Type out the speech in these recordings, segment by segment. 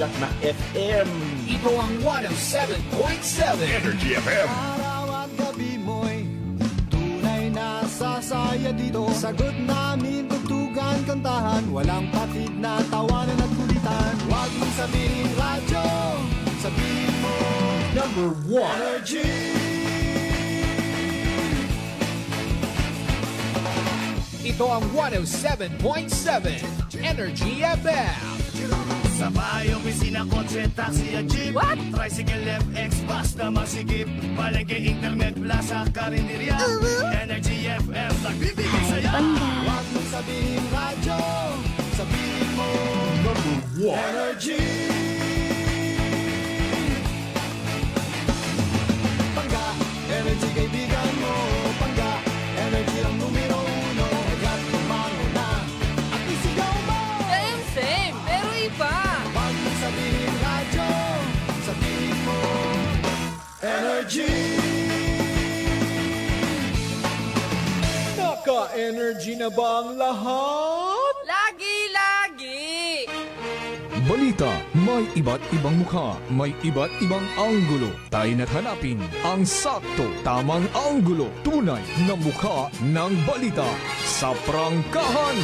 sikat na FM. Ito ang 107.7 Energy FM. Araw at gabi mo'y tunay na sasaya dito. Sagot namin tugtugan, kantahan, walang patid na tawanan at kulitan. Huwag mong sabihin radyo, sabihin mo Number 1 Energy. Ito ang 107.7 Energy FM. Sa bahay, opisina, kotse, taxi at jeep. What? Tricycle, FX, basta masikip. Palengke, internet, plaza, karinderya. Energy FM, nagbibigay saya. Huwag mong sabihin radyo, sabihin mo Number 1 Energy. Pangga, energy kaibigan mo. Pangga, energy ang numero uno. Kagat tumango na at isigaw mo. Same, pero iba. Huwag mong sabihin radyo, sabihin mo Energy. Naka-energy na ba ang lahat? Lagi-lagi. Balita, may iba't ibang mukha, may iba't ibang anggulo. Tayo na't hanapin ang sakto, tamang anggulo, tunay na mukha ng balita sa prangkahan.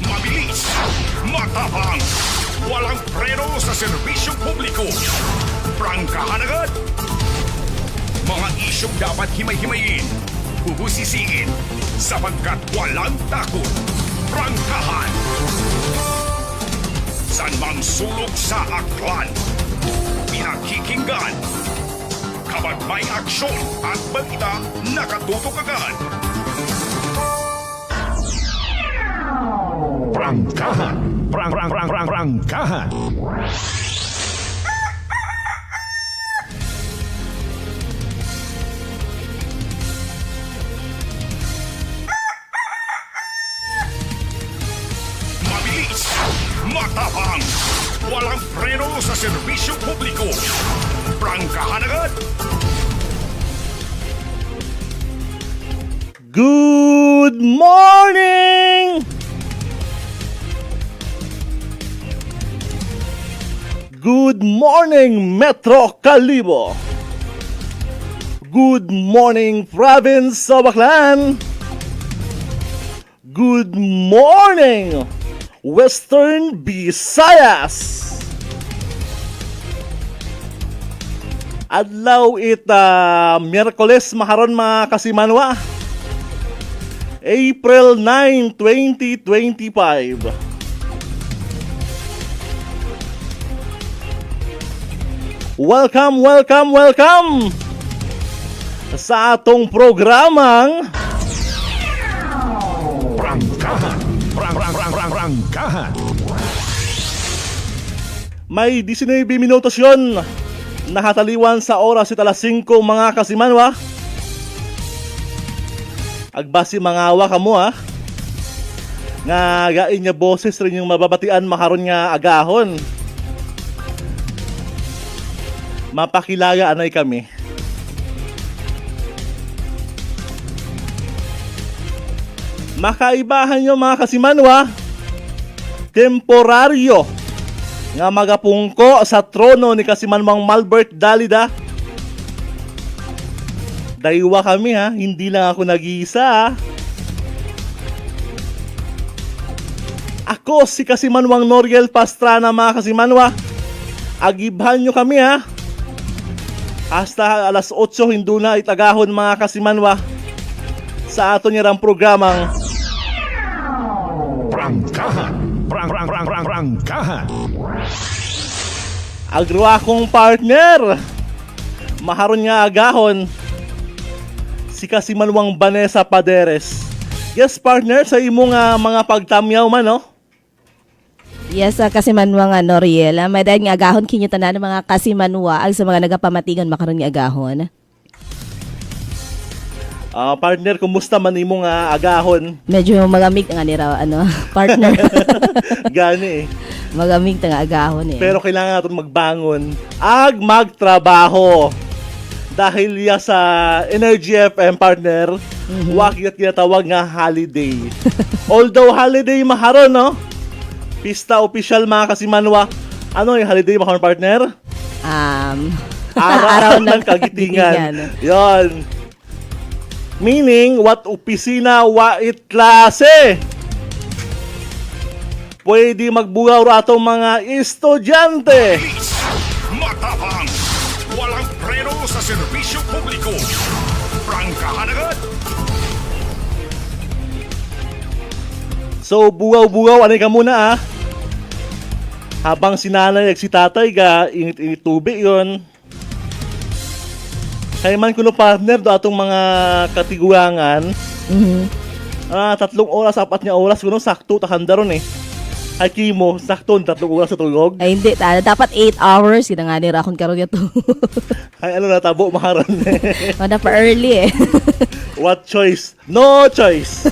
Mabilis, matapang, walang preno sa serbisyong publiko. Prangkahan agad. Mga isyong dapat himay-himayin, bubusisiin, sapagkat walang takot. Prangkahan. San mang sulok sa aklan, pinakikinggan. Kapag may aksyon at balita, nakatutok agad. Prangkahan. Prangkahan. Mabilis, matapang, walang preno sa serbisyong publiko. Prangkahan agad. Good morning! Good morning, Metro Calibo! Good morning, Province of Aklan! Good morning, Western Visayas! Adlaw Miyerkules maharon mga kasimanwa. April 9, 2025. Welcome sa atong programang Prangkahan. Prangkahan. may 19 minutos yon nahataliwan sa oras sa alas 5 mga kasimanwa. Agbasi mga awa kamo nga gain niya boses rin yung mababatian makaron nga agahon. Mapakilaga anay kami. Makaibahan nyo mga kasimanwa, temporaryo nga magapungko sa trono ni Kasimanwang Malbert Dalida. Daywa kami hindi lang ako nag-iisa. Ako si Kasimanwang Noriel Pastrana mga kasimanwa. Agibhan nyo kami hasta alas 8 hinduna itagahon mga kasimanwa sa aton nirang programang Prangkahan. Prangkahan. agro akong partner. Maharon nga agahon si Kasimanwang Vanessa Paderes. Yes, partner, sa imong mga pagtamyaw man, no? Yes, kasi manwa nga Noriel. May dahil nga agahon kinyo tanan ng mga kasimanwa ag sa mga nagapamatigan makaroon nga agahon. Partner, kumusta man imong agahon? Medyo magamig nga ni raw partner. Gani eh. Magamig ta nga agahon eh. Pero kailangan natin magbangon ag magtrabaho. Dahil ya sa Energy FM, partner, wakit kinatawag nga holiday. Although holiday maharon, no? Pista official mga kasimanwa. Ano yung holiday maharon, partner? Araw ng kagitingan. Yon. Meaning, what opisina, wait klase. Pwede magbugaw atong mga estudyante. Bilis, matapang, walang preno sa serbisyo publiko. Prangkahan agad. So, bugaw-bugaw, anay ka muna Habang si nanay at si tatay init-init tubig yon. Kaya man kuno partner do atong mga katiguangan. 3 oras, 4 nga oras kuno sakto takanda ron eh. Ay kimo, sakto 3 oras sa tulog. Ay hindi, dapat 8 hours kita nga ni rakon karon yato. Ay ano na tabo makaron eh. Wala pa early eh. What choice? No choice.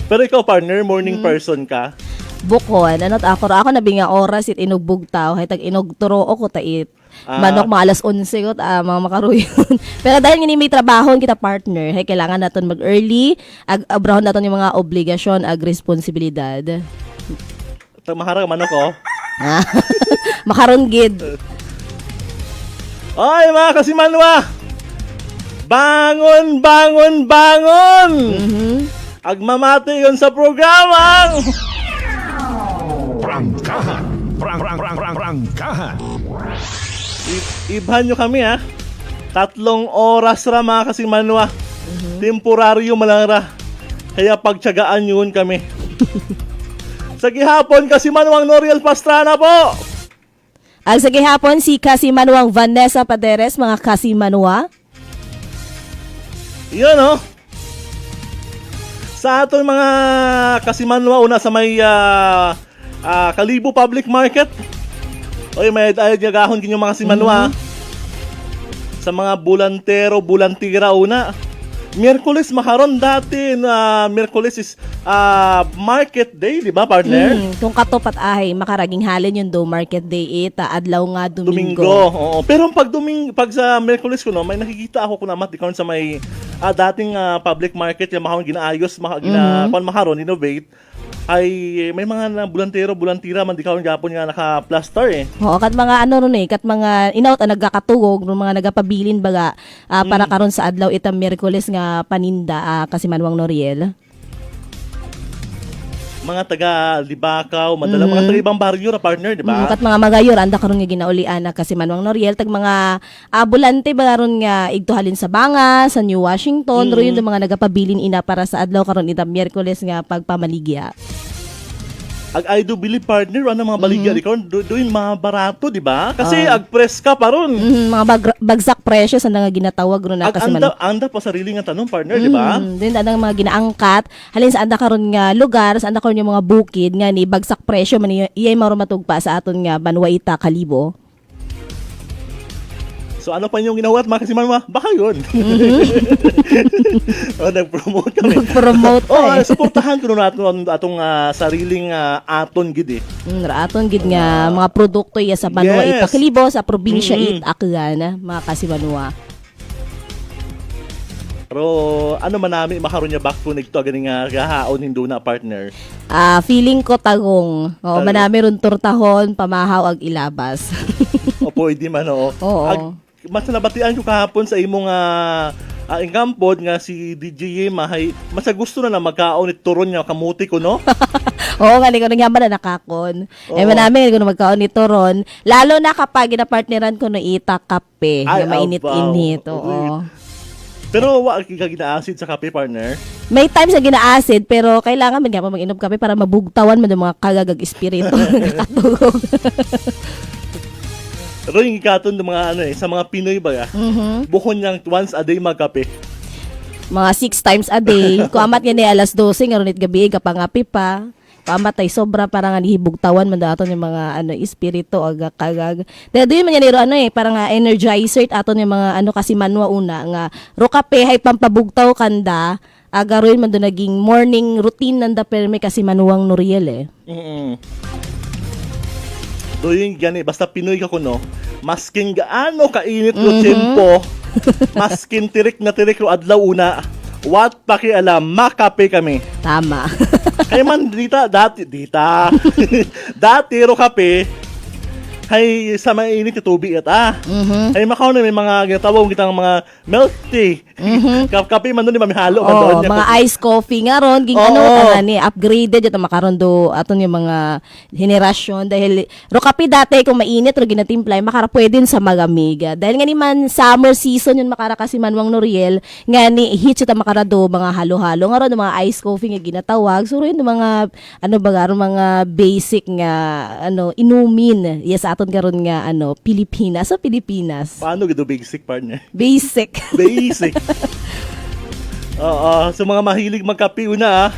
Pero ikaw partner, morning person ka. Bukon, ako nabinga oras it inugbog tao, hay tag inugturo ko ta it. Manok mga alas 11 ko mga makaruyon. Pero dahil nga may trabaho kita partner, hay kailangan naton mag-early, abrahon naton yung mga obligasyon ag responsibilidad. Maharang manok ko. Makaron gid. Ay mga kasimanwa! Bangon, bangon, bangon! Agmamati yon sa programang Prangkahan. Prangkahan. Ibhan nyo kami 3 oras ra mga kasimanwa. Temporaryo malang ra. Kaya pagtyagaan yun kami. Sa gihapon kasimanwang Noriel Pastrana po. Ang sa gihapon si Kasimanwang Vanessa Paderes, mga Kasimanwa. Yun Sa aton mga kasimanwa una sa may Kalibo Public Market. Oy, may ayod nga gahon kinyo mga kasimanwa. Sa mga bulantira una. Miyerkules makaron dati na Miyerkules is market day, di ba partner? Kung katopat ay makaraging halin yung do market day adlaw nga Domingo. Oo. Pero pag sa Miyerkules ko may nakikita ako kunamat di karon sa may dating public market yung makaron ginaayos, makaron innovate ay may mga bulantira man di karon gapon nga naka-plaster eh. Oo, kat mga kat mga inaut nagkakatugog ng mga nagapabilin baga para karon sa adlaw itang Miyerkules nga paninda Kasimanwang Noriel. Mga taga Libakaw, madala mga taga ibang baryo na partner, di ba? Kat mga magayor anda karon nga ginaulian na Kasimanwang Noriel tag mga bulante ba ron nga igtuhalin sa Banga, sa New Washington, ro yun mga nagapabilin ina para sa adlaw karon itang Miyerkules nga pagpamaligya. I do believe partner ano mga baligya di karon doin mga barato, di ba? Kasi agpress ka pa ron. Mga bagsak presyo sa nga ginatawag ron na Kasimanwang. Anda pa sarili nga tanong partner, di ba? Din adang mga ginaangkat halin sa anda karon nga lugar, sa anda karon yung mga bukid nga ni bagsak presyo man iyay maro matugpa sa aton nga Banwa Ita Kalibo. So ano pa yung ginawat mga kasimanwa? Baka yun. Nag-promote kami. Nag-promote supportahan ko natin atong sariling aton gid eh. Aton gid nga mga produkto iya sa Banwa Ita Kalibo sa probinsya Aklan mga Kasimanwa. Pero ano man namin makaroon niya back to nigto ganing gahaon hindo na partner. Feeling ko tagong. Manami ron turtahon pamahaw ag ilabas. O pwede man Oo. Mas nabatian ko kahapon sa imong ingkampod nga si DJ Mahay. Mas gusto na magkaon ni turon niya kamuti ko no. Oo nga ni ko nga man nakakon. Manami ko magkaon ni turon lalo na kapag ginapartneran ko no ita kape na mainit-init. Oo. Pero wa ka gina-acid sa kape partner? May times na gina-acid pero kailangan man nga mag-inom kape para mabugtawan man yung mga kagagag espiritu nakatugog. Pero yung ikaton ng mga sa mga Pinoy ba buhon niyang once a day magkape. mga 6 times a day. Kung amat nga ni alas 12, nga runit gabi, kapangapi pa. Kung amat ay sobra, parang nga nihibugtawan, mandaton yung mga espiritu, agak-agag. Dahil doon man yan niro, parang nga energizer, aton yung mga kasi manwa una, nga rokape, hay pampabugtaw kanda, agaroin man doon naging morning routine nanda, pero may kasi manuwang Noriel Doon gani, basta Pinoy ka kuno, masking gaano kainit ro tiyempo, maskin tirik na tirik ro adlaw una, what pakialam, makape kami. Tama. Kaya man dati ro kape, hay sa mainit na tubig at ay makaw na may mga ginatawag kitang mga milk tea. Kape man doon, di mamihalo man doon. Mga iced coffee nga ron, ging upgraded ito makaron do aton yung mga henerasyon dahil ro kape dati kung mainit ro ginatimpla makara pwedeng sa magamiga. Dahil nga ni man summer season yun makara kasi manwang Noriel nga ni hit siya makara do mga halo-halo nga ron mga iced coffee nga ginatawag. So rin mga mga basic nga inumin. Yes, aton karon nga Pilipinas sa Pilipinas. Paano gito basic partner? Basic. Basic. Oo, sa mga mahilig magkape una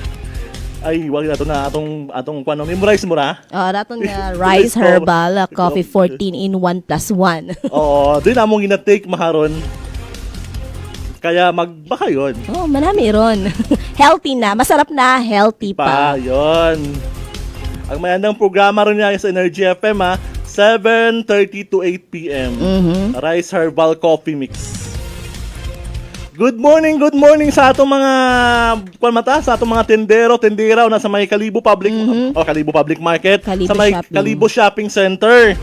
ay wag nato na atong kuno memorize mo ra. Daton nga rice herbal coffee 14 in 1 plus 1. Oo, din among gina-take maharon. Kaya magbaka yun. Manami ron. Healthy na, masarap na, healthy pa. Yun. Ang mayandang programa ron niya sa Energy FM 7:30 to 8 p.m. Rice Herbal Coffee Mix. Good morning sa atong mga sa atong mga tendera na sa may Kalibo Public Kalibo Public Market, Kalibo sa may Shopping. Kalibo Shopping Center.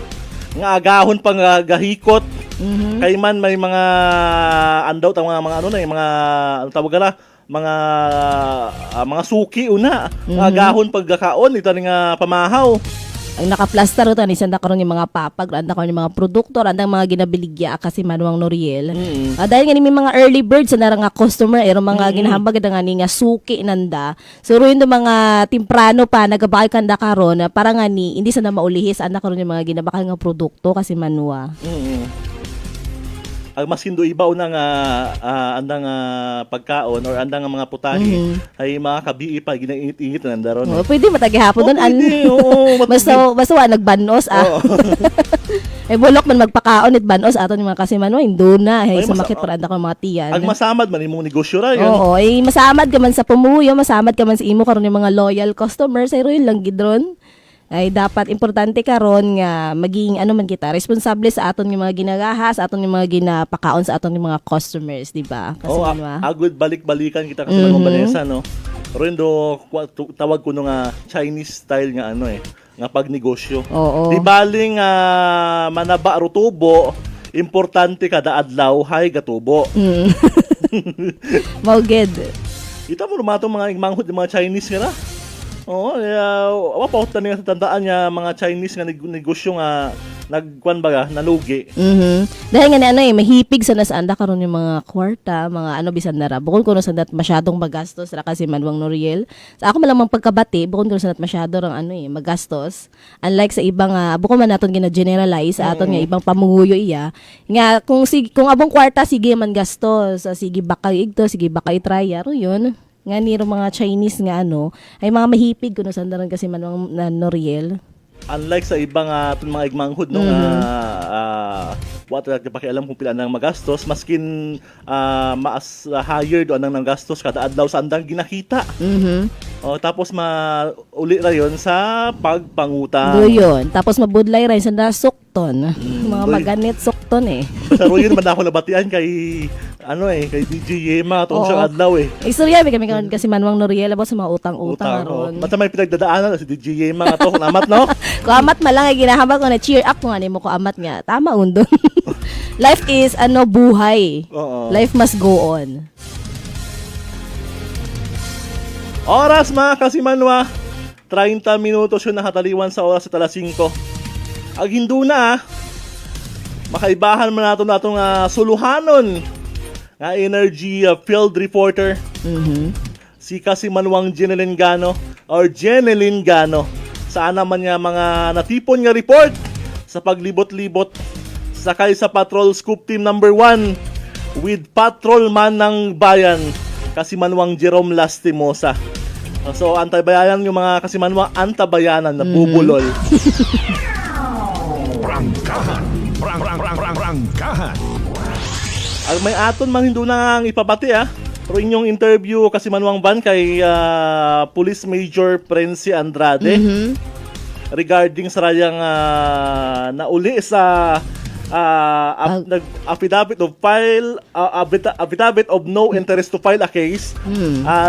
Nga agahon pang gahikot. Kay man may mga andaw ta mga mga tawag gala mga suki una. Agahon pagkakaon ito nga pamahaw. Ang naka-plaster ito, nisanda karon yung mga papag, randa karon yung mga produkto, randa mga ginabiligya kasi manuang Noriel. Dahil nga may mga early birds na nga customer, mga ginahambag nga ni nga suki nanda. So rin yung mga timprano pa, nagabakal kanda karon para nga ni, hindi sana maulihis, anda karon yung mga ginabakal nga produkto kasi manua. Ang maskin do iba unang andang pagkaon or andang mga putahe ay mga kabii pa ginainit-init na daron. Pwede matagihapon doon. Basta nagbanos bulok man magpakaon it banos aton yung mga kasimanwa indo na sumakit para anda ko mga tiyan. Ang masamad man imong negosyo ra yun. Oo, masamad ka man sa pumuyo, masamad ka man sa imo karon yung mga loyal customers ay royal lang gidron. Ay dapat importante karon nga maging man kita responsable sa aton yung mga ginagahas, aton yung mga ginapakaon sa aton yung mga customers, di ba? Kasi agud balik-balikan kita kasi Vanessa no. Rendo tawag ko nga Chinese style nga nga pagnegosyo. Di baling manaba ro tubo, importante kada adlaw hay gatubo. Mauged. Ita mo rumato mga manghud mga Chinese nga na. Oo, wapot na nga sa tandaan niya mga Chinese nga negosyo nga nalugi. Dahil nga mahipig sa nasanda karon yung mga kwarta, mga bisan nara. Bukod ko na sandat masyadong magastos ra kasi manwang Noriel. Sa ako malamang pagkabati, bukod ko na sandat masyado rang magastos. Unlike sa ibang bukod man naton gina-generalize sa aton nga ibang pamunguyo iya. Nga kung abong kwarta sige man gastos, sige baka igto, sige baka itraya, yun. Nga niro mga Chinese nga ay mga mahipig kuno sandaran kasi manwang Noriel. Unlike sa ibang mga igmanghud what pakialam kung pila nang magastos maskin mas higher do anang gastos kada adlaw sa andang ginakita. Tapos uli ra yon sa pagpangutang. Do yun. Tapos mabudlay ra sa sukton. Mga maganit sukton Pero yun man ako nabatian kay kay DJ Yema tong siyang adlaw Istorya kami karon kasi manwang Noriel about sa mga utang-utang ron. Basta may pinagdadaanan si DJ Yema ato kung amat no. Kung amat malang ay ginahambag ko na cheer up kung mo ko amat nga. Tama undon. Life is buhay. Life must go on. Oras mga kasimanwa, 30 minutos yun nakataliwan sa oras sa talas 5. Ag hindu na makaibahan man nato suluhanon nga energy field reporter. Si Kasimanwang Jeneline Gano or Jeneline Gano. Saan naman nga mga natipon nga report sa paglibot-libot sakay sa patrol scoop team number 1 with patrolman ng bayan Kasimanwang Jerome Lastimosa. So, antabayanan yung mga Kasimanwa, antabayanan na bubulol. Prangkahan. Prangkahan. Ang may aton man hindi na ang ipabati Pero inyong interview Kasimanwang Van kay Police Major Prensi Andrade regarding sa rayang nauli sa affidavit of no interest to file a case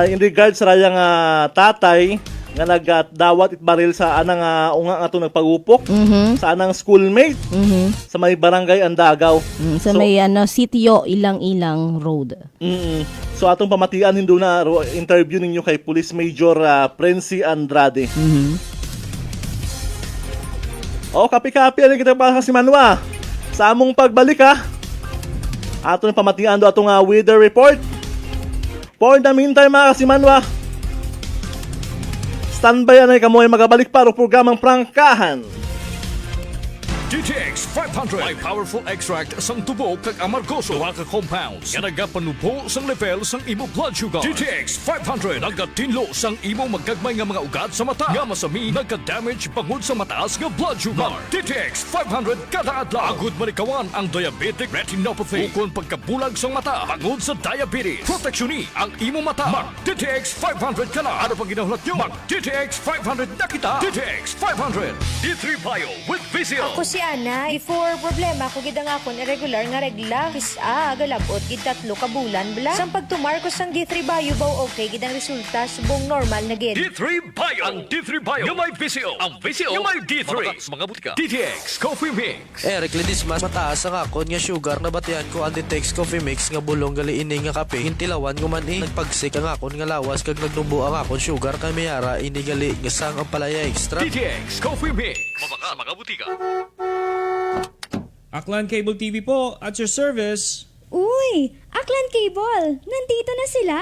in regard sa rayang tatay nga nagdawat it baril sa anang unga nga ito nagpagupok sa anang schoolmate sa may barangay Andagaw. Sa may CTO Ilang-Ilang Road. So atong pamatian hindi na interview ninyo kay Police Major Prensi Andrade. Kapi-kapi ano kita pa si Manwa. Sa among pagbalik atong pamatian do atong weather report. For the meantime mga Kasimanwa, standby anay kamo ay magabalik para o programang Prangkahan. DTX 500 may powerful extract sang tubo kag amargoso duha ka compounds nga nagapanubo sang level sang imo blood sugar. DTX 500 nagatinlo sang imo magagmay nga mga ugat sa mata nga masami nagka-damage bangod sa mataas nga blood sugar. DTX 500 kada adlaw agud manikawan ang diabetic retinopathy ukon pagkabulag sang mata bangod sa diabetes. Proteksyon ang imo mata. Mag DTX 500 kana ano pang ginahulot nyo? Mag DTX 500 na kita. DTX 500 D3 Bio with Vizio. Ako si Ana, before problema ko gid nga akon irregular nga regla, galabot gid 3 ka bulan bla. Sang pagtumar ko sang D3 Bio baw okay gid ang resulta subong normal na gid. D3 Bio. Ang D3 Bio yung may Vizio. Ang Vizio yung may D3. Mga butika. DTX Coffee Mix. Eric Lidis mas mataas ang akon nga sugar na batian ko ang DTX Coffee Mix nga bulong gali ini nga kape. Hintilawan ko man nagpagsik ang akon nga lawas kag nagnubo ang akon sugar kay mayara ini gali nga sang ang palaya extra. DTX Coffee Mix. Mabaka mga butika. Aklan Cable TV po, at your service. Uy! Aklan Cable! Nandito na sila!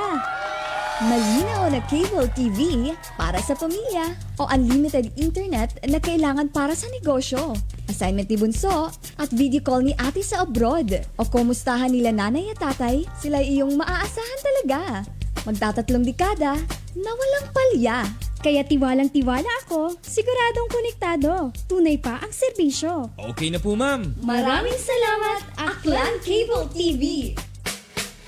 Malinaw na cable TV para sa pamilya o unlimited internet na kailangan para sa negosyo. Assignment ni Bunso at video call ni ate sa abroad. O kumustahan nila nanay at tatay, sila iyong maaasahan talaga. Magtatatlong dekada na walang palya. Kaya tiwalang-tiwala ako, siguradong konektado. Tunay pa ang serbisyo. Okay na po, ma'am. Maraming salamat, Aklan Cable TV!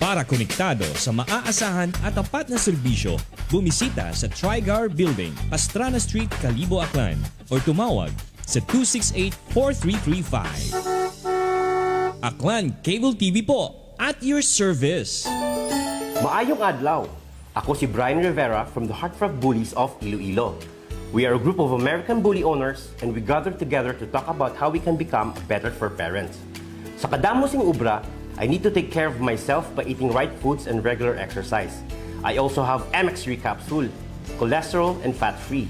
Para konektado sa maaasahan at tapat na serbisyo, bumisita sa Trigar Building, Pastrana Street, Kalibo, Aklan o tumawag sa 268-4335. Aklan Cable TV po, at your service. Maayong adlaw! Ako si Brian Rivera from the Heartthrob Bullies of Iloilo. We are a group of American bully owners and we gathered together to talk about how we can become better for parents. Sa kadamosing ubra, I need to take care of myself by eating right foods and regular exercise. I also have MX3 capsule, cholesterol and fat-free.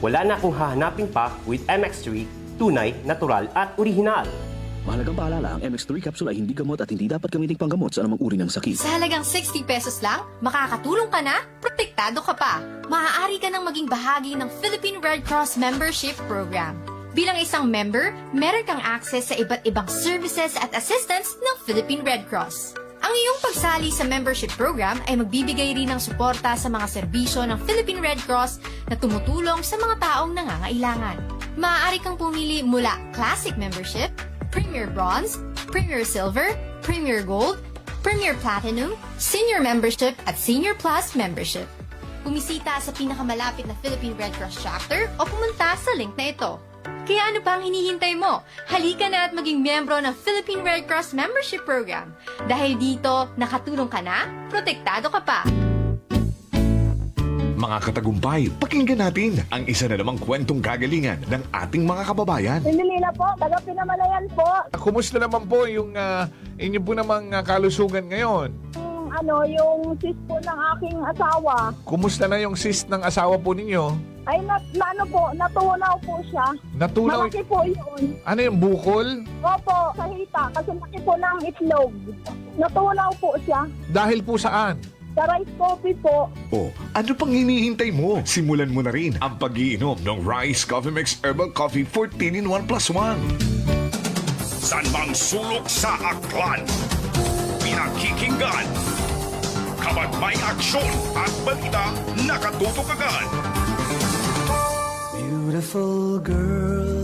Wala na akong hahanapin pa with MX3, tunay, natural at original. Mahalagang paalala, ang MX3 capsule ay hindi gamot at hindi dapat gamiting panggamot sa anumang uri ng sakit. Sa halagang 60 pesos lang, makakatulong ka na, protektado ka pa. Maaari ka nang maging bahagi ng Philippine Red Cross Membership Program. Bilang isang member, meron kang access sa iba't ibang services at assistance ng Philippine Red Cross. Ang iyong pagsali sa membership program ay magbibigay rin ng suporta sa mga serbisyo ng Philippine Red Cross na tumutulong sa mga taong nangangailangan. Maaari kang pumili mula Classic Membership, Premier Bronze, Premier Silver, Premier Gold, Premier Platinum, Senior Membership at Senior Plus Membership. Bumisita sa pinakamalapit na Philippine Red Cross chapter o pumunta sa link na ito. Kaya ano pa ang hinihintay mo? Halika na at maging miyembro ng Philippine Red Cross Membership Program. Dahil dito, nakatulong ka na, protektado ka pa. Mga katagumpay, pakinggan natin ang isa na namang kwentong kagalingan ng ating mga kababayan. Pindilila po, taga Pinamalayan po. Kumusta naman po yung inyo po namang kalusugan ngayon? Yung cyst po ng aking asawa. Kumusta na yung cyst ng asawa po ninyo? Ay, natunaw po siya. Natunaw? Malaki po yun. Ano yung bukol? Opo, sa hita, kasi laki po ng itlog. Natunaw po siya. Dahil po saan? Sa rice coffee po. Oh, ano pang hinihintay mo? Simulan mo na rin ang pag-iinom ng Rice Coffee Mix Herbal Coffee 14 in 1 plus 1. San mang sulok sa Aklan, pinakikinggan, Kabat may aksyon at balita nakatutok agad. Beautiful girl.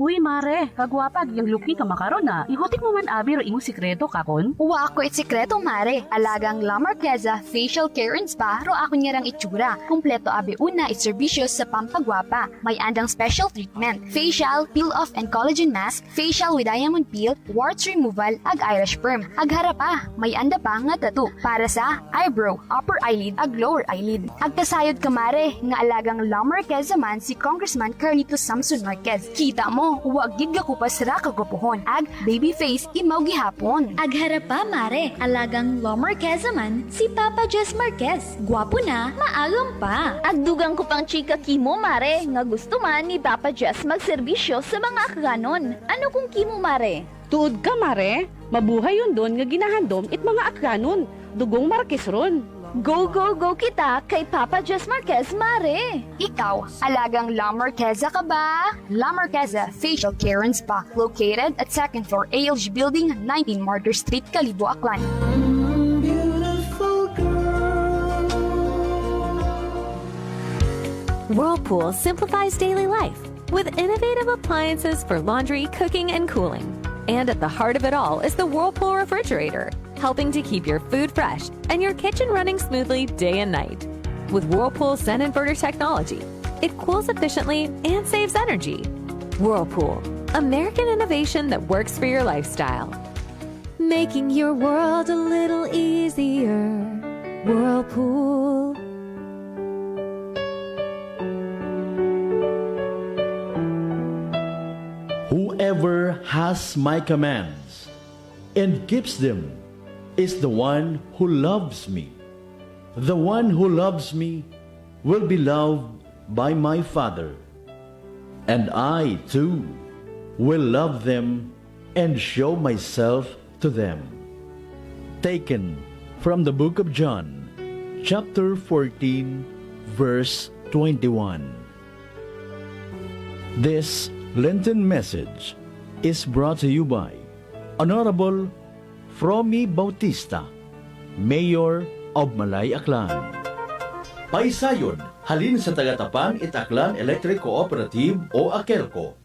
Uy, mare, kagwapag yung luki ka makaron na. Ihutik mo man abi ro imong sikreto kakon. Uwa ako sikreto, mare. Alagang La Marqueza Facial Care and Spa ro ako niyarang itsura. Kumpleto abi una iserbisyo sa pampagwapa. May andang special treatment. Facial, peel-off and collagen mask, facial with diamond peel, warts removal, ag eyelash perm. Ag harapa, may anda pa nga tattoo. Para sa eyebrow, upper eyelid, ag lower eyelid. Ag kasayod ka, mare, nga alagang La Marqueza man si Congressman Carlito Samson Marquez. Kita mo, huwag gid ka kupas ra kagupuhon. Ag baby face imaw gihapon. Ag harapa, mare, alagang La Marqueza man si Papa Jess Marquez. Gwapo na, maagam pa. Ag dugang ko pang chika kimo, mare, nga gusto man ni Papa Jess magserbisyo sa mga akganon. Ano kung kimo, mare? Tuod ka, mare. Mabuhay yun doon nga ginahandom it mga akganon. Dugong Marquez ron. Go, go, go kita kay Papa Jess Marquez, mare! Ikaw, alagang La Marqueza ka ba? La Marqueza Facial Care and Spa, located at 2nd floor ALG Building, 19 Martyr Street, Kalibo, Aklan. Whirlpool simplifies daily life with innovative appliances for laundry, cooking, and cooling. And at the heart of it all is the Whirlpool refrigerator, helping to keep your food fresh and your kitchen running smoothly day and night. With Whirlpool Sun Inverter technology, it cools efficiently and saves energy. Whirlpool, American innovation that works for your lifestyle. Making your world a little easier. Whirlpool. Whoever has my commands and keeps them is the one who loves me. The one who loves me will be loved by my Father, and I too will love them and show myself to them. Taken from the book of John, chapter 14, verse 21. This Lenten message is brought to you by Honorable Fromy Bautista, Mayor of Malay Aklan. Paisayon, halin sa Tagatapang Aklan Electric Cooperative o AKELCO.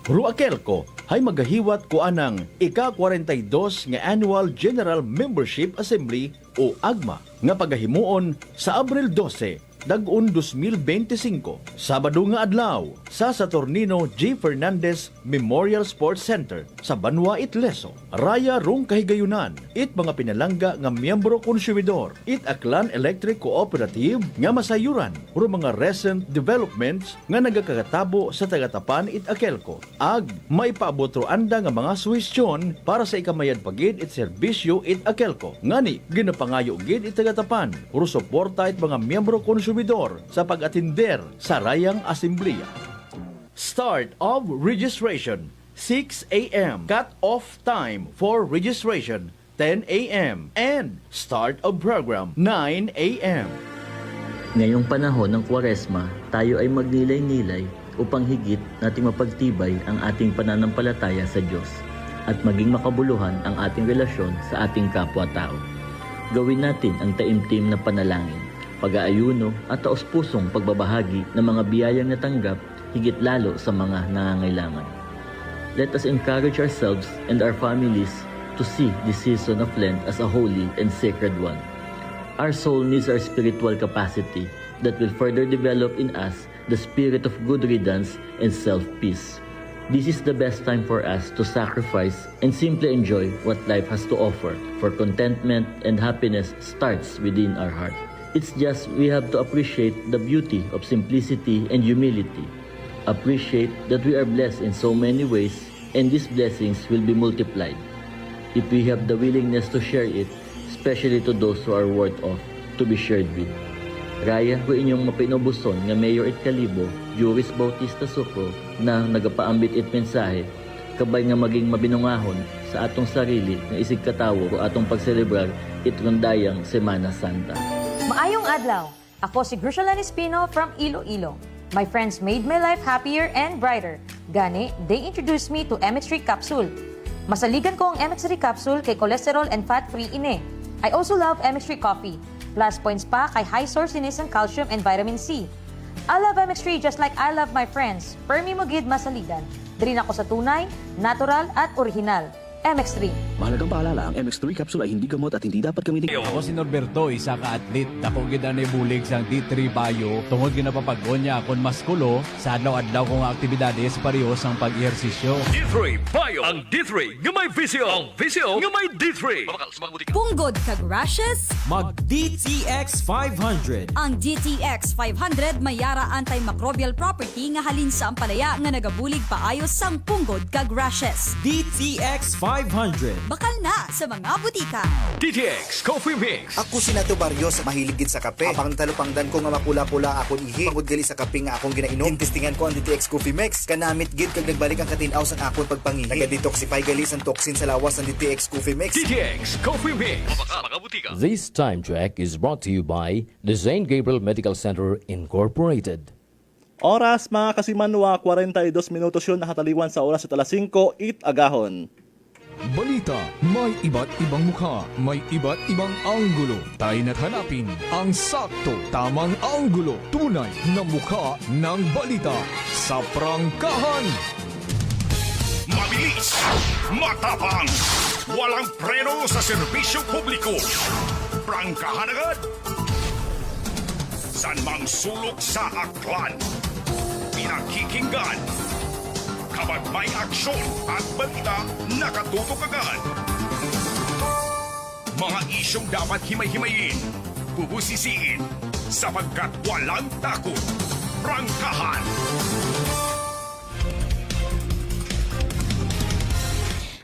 Ru AKELCO ay magahiwat ko anang ika-42 nga Annual General Membership Assembly o AGMA nga pagahimuon sa Abril 12, Dag-un 2025, Sabado nga adlaw sa Saturnino G. Fernandez Memorial Sports Center sa Banwa, Itleso. Raya rong kahigayunan, it mga pinalangga nga miyembro konsumidor, it Aklan Electric Cooperative nga masayuran, o mga recent developments nga nagakakatabo sa Tagatapan it AKELCO. Ag, maipaabot ro anda nga mga suwestyon para sa ikamayad pagid it serbisyo it AKELCO. Ngani, ginapangayo gid it Tagatapan, o suporta it mga miyembro konsumidor sa pag-atinder sa Rayang Asembleya. Start of registration 6 a.m. Cut-off time for registration 10 a.m. and start of program 9 a.m. Ngayong panahon ng Kwaresma, tayo ay magnilay-nilay upang higit nating mapagtibay ang ating pananampalataya sa Diyos at maging makabuluhan ang ating relasyon sa ating kapwa-tao. Gawin natin ang taimtim na panalangin, pag-aayuno at taos-pusong pagbabahagi ng mga biyayang natanggap higit lalo sa mga nangangailangan. Let us encourage ourselves and our families to see this season of Lent as a holy and sacred one. Our soul needs our spiritual capacity that will further develop in us the spirit of good riddance and self-peace. This is the best time for us to sacrifice and simply enjoy what life has to offer, for contentment and happiness starts within our heart. It's just we have to appreciate the beauty of simplicity and humility. Appreciate that we are blessed in so many ways and these blessings will be multiplied if we have the willingness to share it, especially to those who are worth of to be shared with. Raya ko inyong mapinobuson nga Mayor it Kalibo, Juris Bautista Sucro, na nagapaambit it mensahe, kabay nga maging mabinungahon sa atong sarili nga isig katawo o atong pagselebrar it rondayang Semana Santa. Maayong adlaw! Ako si Grucialan Espino from Iloilo. My friends made my life happier and brighter. Gani, they introduced me to MX3 Capsule. Masaligan ko ang MX3 capsule kay cholesterol and fat-free ine. I also love MX3 coffee. Plus points pa kay high sourciness ng calcium and vitamin C. I love MX3 just like I love my friends. Permi mo gid masaligan. Diri na ako sa tunay, natural at original. MX3. Mahalagang paalala, ang MX3 capsule ay hindi gamot at hindi dapat gamitin. Ako si Norberto, isa ka atlet. Dako gid na bulig sang D3 Bio. Tungod ginapapagod niya akong maskulo sa adlaw-adlaw kong aktibidades pareho sang pag-ehersisyo. D3 Bio. Ang D3 nga may visyo. Ang visyo nga may D3. Punggod kag rashes? Mag DTX 500. Ang DTX 500 may yara antimicrobial property nga halin sa ampalaya nga nagabulig paayos sang punggod kag rashes. DTX 500. Bakal na sa mga butika. DTX Coffee Mix. Ako si Nato Barrios, mahiligid sa kape. Apang talupangdan ko nga mapula-pula akong ihi. Pagod gali sa kape nga akong ginainom. Tintistingan ko ang DTX Coffee Mix. Kanamit gid kag nagbalik ang katinaw sang akong pagpangihi. Naga-detoxify gali sang toxin sa lawas ng DTX Coffee Mix. DTX Coffee Mix. Mga butika. This time check is brought to you by the St. Gabriel Medical Center Incorporated. Oras mga kasimanwa, 42 minutos yun nakataliwan sa oras at alas 5, agahon. Balita, may iba't ibang mukha, may iba't ibang anggulo. Tayo na't hanapin ang sakto, tamang anggulo, tunay na mukha ng balita sa prangkahan. Mabilis, matapang, walang preno sa serbisyo publiko. Prangkahan agad. San mang sulok sa aklan. Pinakikinggan. Kapag may aksyon at balita, nakatutok agad. Mga isyong dapat himay-himayin, bubusisiin, sapagkat walang takot. Prangkahan.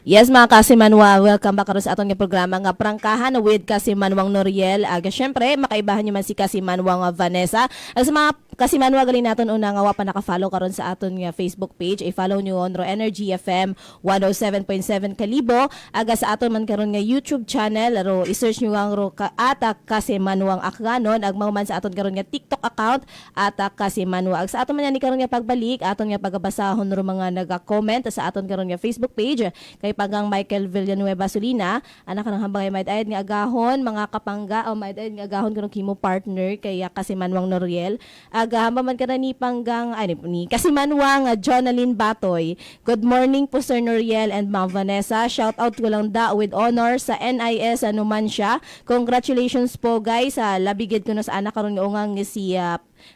Yes mga kasimanwa, welcome back karon sa aton nga programa nga Prangkahan with Kasimanwang Noriel. Syempre makaibahan nyo man si Kasimanwang Vanessa. Sa mga Kasimanwa gali naton una nga wa pa naka-follow karon sa aton nga Facebook page, i-follow nyo on Ro Energy FM 107.7 Kalibo. Sa aton man karon nga YouTube channel, ro i-search nyo ang ro Atak Kasimanwang Akganon, agmaw man sa aton karon nga TikTok account Atak Kasimanwa. Sa aton man ni karon nga pagbalik, aton nga pagbasahon ro mga naga-comment sa aton karon nga Facebook page kay pagang Michael Villanueva Solina, anak ng hambang ay maid nga agahon, mga kapangga o maid nga agahon kanong kimo partner kay Kasimanwang Noriel. Agahamba man kana ni panggang ni Kasimanwang Jonalyn Batoy. Good morning po Sir Noriel and Ma'am Vanessa. Shout out ko lang da with honor sa NIS anuman siya. Congratulations po guys. Labigid ko na sa anak karon nga ungang si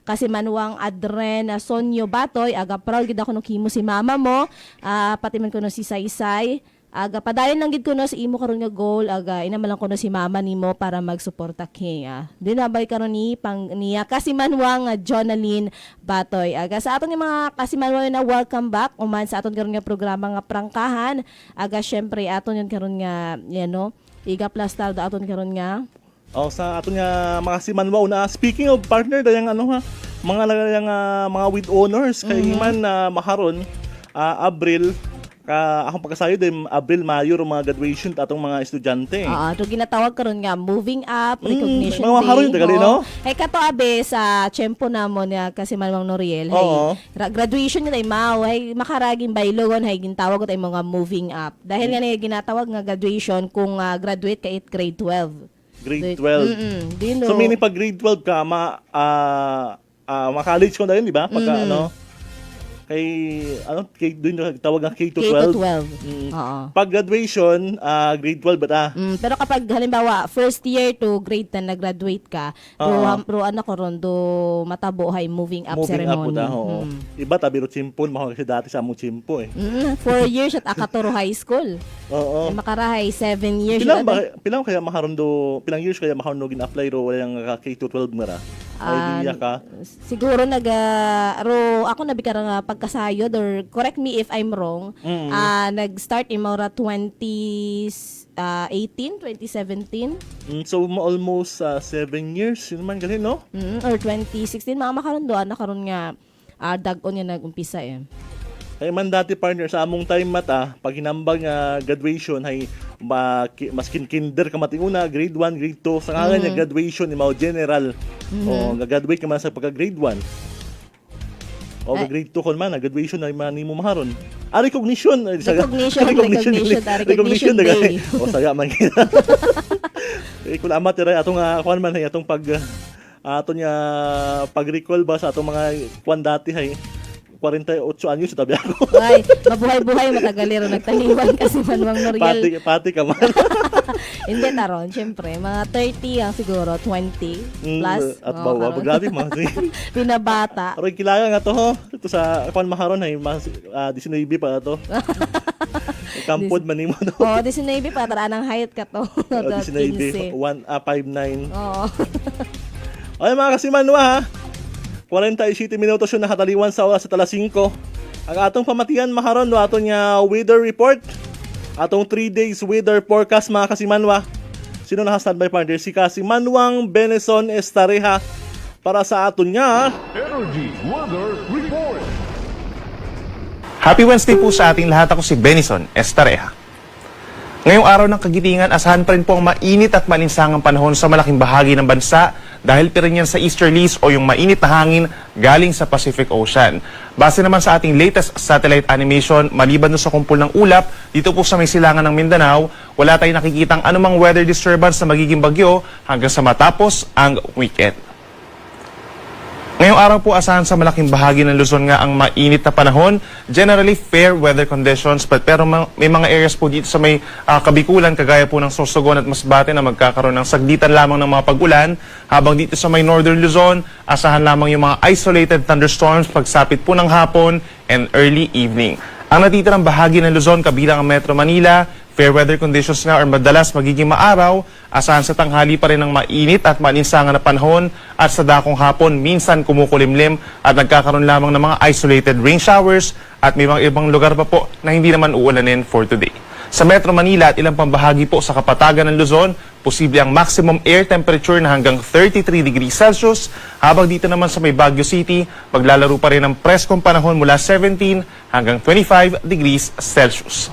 Kasimanwang Adren Sonyo Batoy. Aga proud gid ako no kimo si mama mo. Pati man ko no si Saysay. Aga padayon lang gid ko no sa imo karon nga goal. Aga inaman lang ko no si mama nimo para magsuporta kay. Dinabay karon ni niya Kasimanwang Jonalyn Batoy. Aga sa aton nga mga Kasimanwang na welcome back uman sa aton karon nga programa nga Prangkahan. Aga syempre aton yon karon nga iga plus tardo aton karon nga sa aton nga mga Kasimanwa na speaking of partner dayang mga with honors kay man makaron Abril akong pagkasayo din Abril Mayo mga graduation atong mga estudyante. To ginatawag karon nga moving up recognition mga day. Haron tagali no? Hay kato abe sa tiyempo namo niya Kasimanwang Noriel. Hay graduation niya tay mao hay makaraging baylogon hay gintawag ko tay mga moving up. Dahil nga ginatawag nga graduation kung graduate ka 8 grade 12. Grade 12. So meaning pag grade 12 ka ma-college ko na yun, di ba? Pagka kay doon tawag ng K to 12. Pag graduation, grade 12 ba? Pero kapag halimbawa first year to grade 10 na-graduate ka, pro ano ko ron do matabo hay moving up ceremony. Iba tabi ro chimpon mao kasi dati sa among chimpo 4 years at Akatoro High School. Makarahay 7 years. Pilang kaya makarondo, pilang years kaya makarondo gin-apply ro wala yang K to 12 mara. Idea ka? Siguro ako nabikara nga pagkasayod or correct me if I'm wrong. Nag-start in Maura 2017. So almost 7 years yun man gali no? Or 2016 mga makaroon doon nakaroon nga dag-on nga nag-umpisa Kaya man dati partner sa among time mata pag hinambang graduation hay maskin kinder ka matinguna grade 1 grade 2 sa nga nga graduation ni mao general o gagraduate ka man sa pagka grade 1 O grade 2 kon man, graduation ay manimo maharon. Recognition. Recognition day. O saya man kita. Kung amat atong kuan man atong aton nga pag-recall ba sa atong mga kuan dati hay 48 anyos tabi ako. Ay, mabuhay-buhay matagalero nagtaniwan kasi Manuang Noriel. Pati ka man. Hindi taron, syempre, mga 30 ang siguro, 20 plus. At bawa, grabe mga pinabata. Pero kilala nga to ho. Ito sa kuan maharon ay mga 19 pa to. Kampod manimo to. Oh, 19 pa tara nang height ka to. 19 159. Oo. Ay mga kasimanwa ha. 47 minutos yung nakataliwan sa oras sa 5. Ang atong pamatian maharon no aton nga weather report. Atong 3 days weather forecast mga kasimanwa. Sino naka-standby partner? Si Kasimanwang Benison Estareha para sa aton nga Energy Weather Report. Happy Wednesday po sa ating lahat. Ako si Benison Estareha. Ngayong araw ng kagitingan, asahan pa rin po ang mainit at malinsangang panahon sa malaking bahagi ng bansa dahil pa rin yan sa easterlies o yung mainit na hangin galing sa Pacific Ocean. Base naman sa ating latest satellite animation, maliban sa kumpul ng ulap, dito po sa may silangan ng Mindanao, wala tayong nakikitang anumang weather disturbance na magiging bagyo hanggang sa matapos ang weekend. Ngayong araw po asahan sa malaking bahagi ng Luzon nga ang mainit na panahon. Generally fair weather conditions pero may mga areas po dito sa may Kabikulan kagaya po ng Sorsogon at Masbate na magkakaroon ng sagditan lamang ng mga pag-ulan. Habang dito sa may Northern Luzon, asahan lamang yung mga isolated thunderstorms pagsapit po ng hapon and early evening. Ang natitirang bahagi ng Luzon kabilang ang Metro Manila, fair weather conditions nga or madalas magiging maaraw, asahan sa tanghali pa rin ng mainit at maninsangan na panahon at sa dakong hapon minsan kumukulimlim at nagkakaroon lamang ng mga isolated rain showers at may mga ibang lugar pa po na hindi naman uulanin for today. Sa Metro Manila at ilang pambahagi po sa kapatagan ng Luzon, posible ang maximum air temperature na hanggang 33 degrees Celsius, habang dito naman sa may Baguio City, maglalaro pa rin ang preskong panahon mula 17 hanggang 25 degrees Celsius.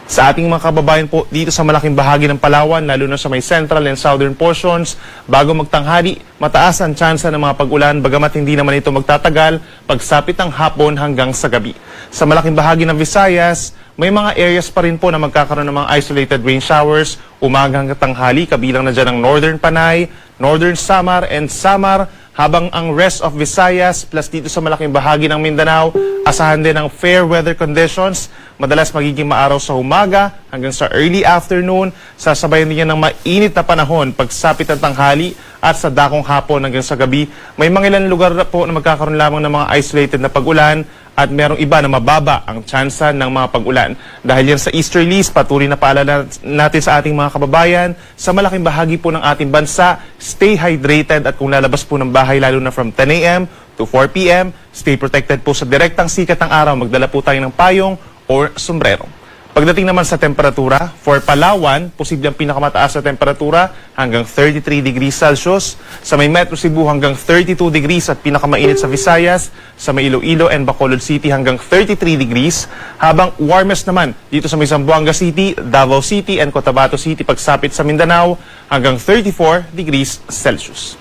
Sa ating mga kababayan po dito sa malaking bahagi ng Palawan, lalo na sa may central and southern portions, bago magtanghali, mataas ang tsansa ng mga pag-ulan bagamat hindi naman ito magtatagal pagsapit ng hapon hanggang sa gabi. Sa malaking bahagi ng Visayas, may mga areas pa rin po na magkakaroon ng mga isolated rain showers, umaga hanggang tanghali, kabilang na dyan ang Northern Panay, Northern Samar and Samar, habang ang rest of Visayas plus dito sa malaking bahagi ng Mindanao, asahan din ang fair weather conditions. Madalas magiging maaraw sa umaga hanggang sa early afternoon. Sasabayan din yan ng mainit na panahon pagsapit ng tanghali at sa dakong hapon hanggang sa gabi. May mga ilang lugar po na magkakaroon lamang ng mga isolated na pag-ulan at merong iba na mababa ang tsansa ng mga pag-ulan. Dahil yan sa easterlies, patuloy na paalala natin sa ating mga kababayan, sa malaking bahagi po ng ating bansa, stay hydrated at kung lalabas po ng bahay lalo na from 10 a.m. to 4 p.m., stay protected po sa direktang sikat ng araw. Magdala po tayo ng payong or sombrero. Pagdating naman sa temperatura, for Palawan, posibleng pinakamataas na temperatura hanggang 33 degrees Celsius. Sa may Metro Cebu hanggang 32 degrees at pinakamainit sa Visayas. Sa may Iloilo and Bacolod City hanggang 33 degrees. Habang warmest naman dito sa may Zamboanga City, Davao City and Cotabato City pagsapit sa Mindanao hanggang 34 degrees Celsius.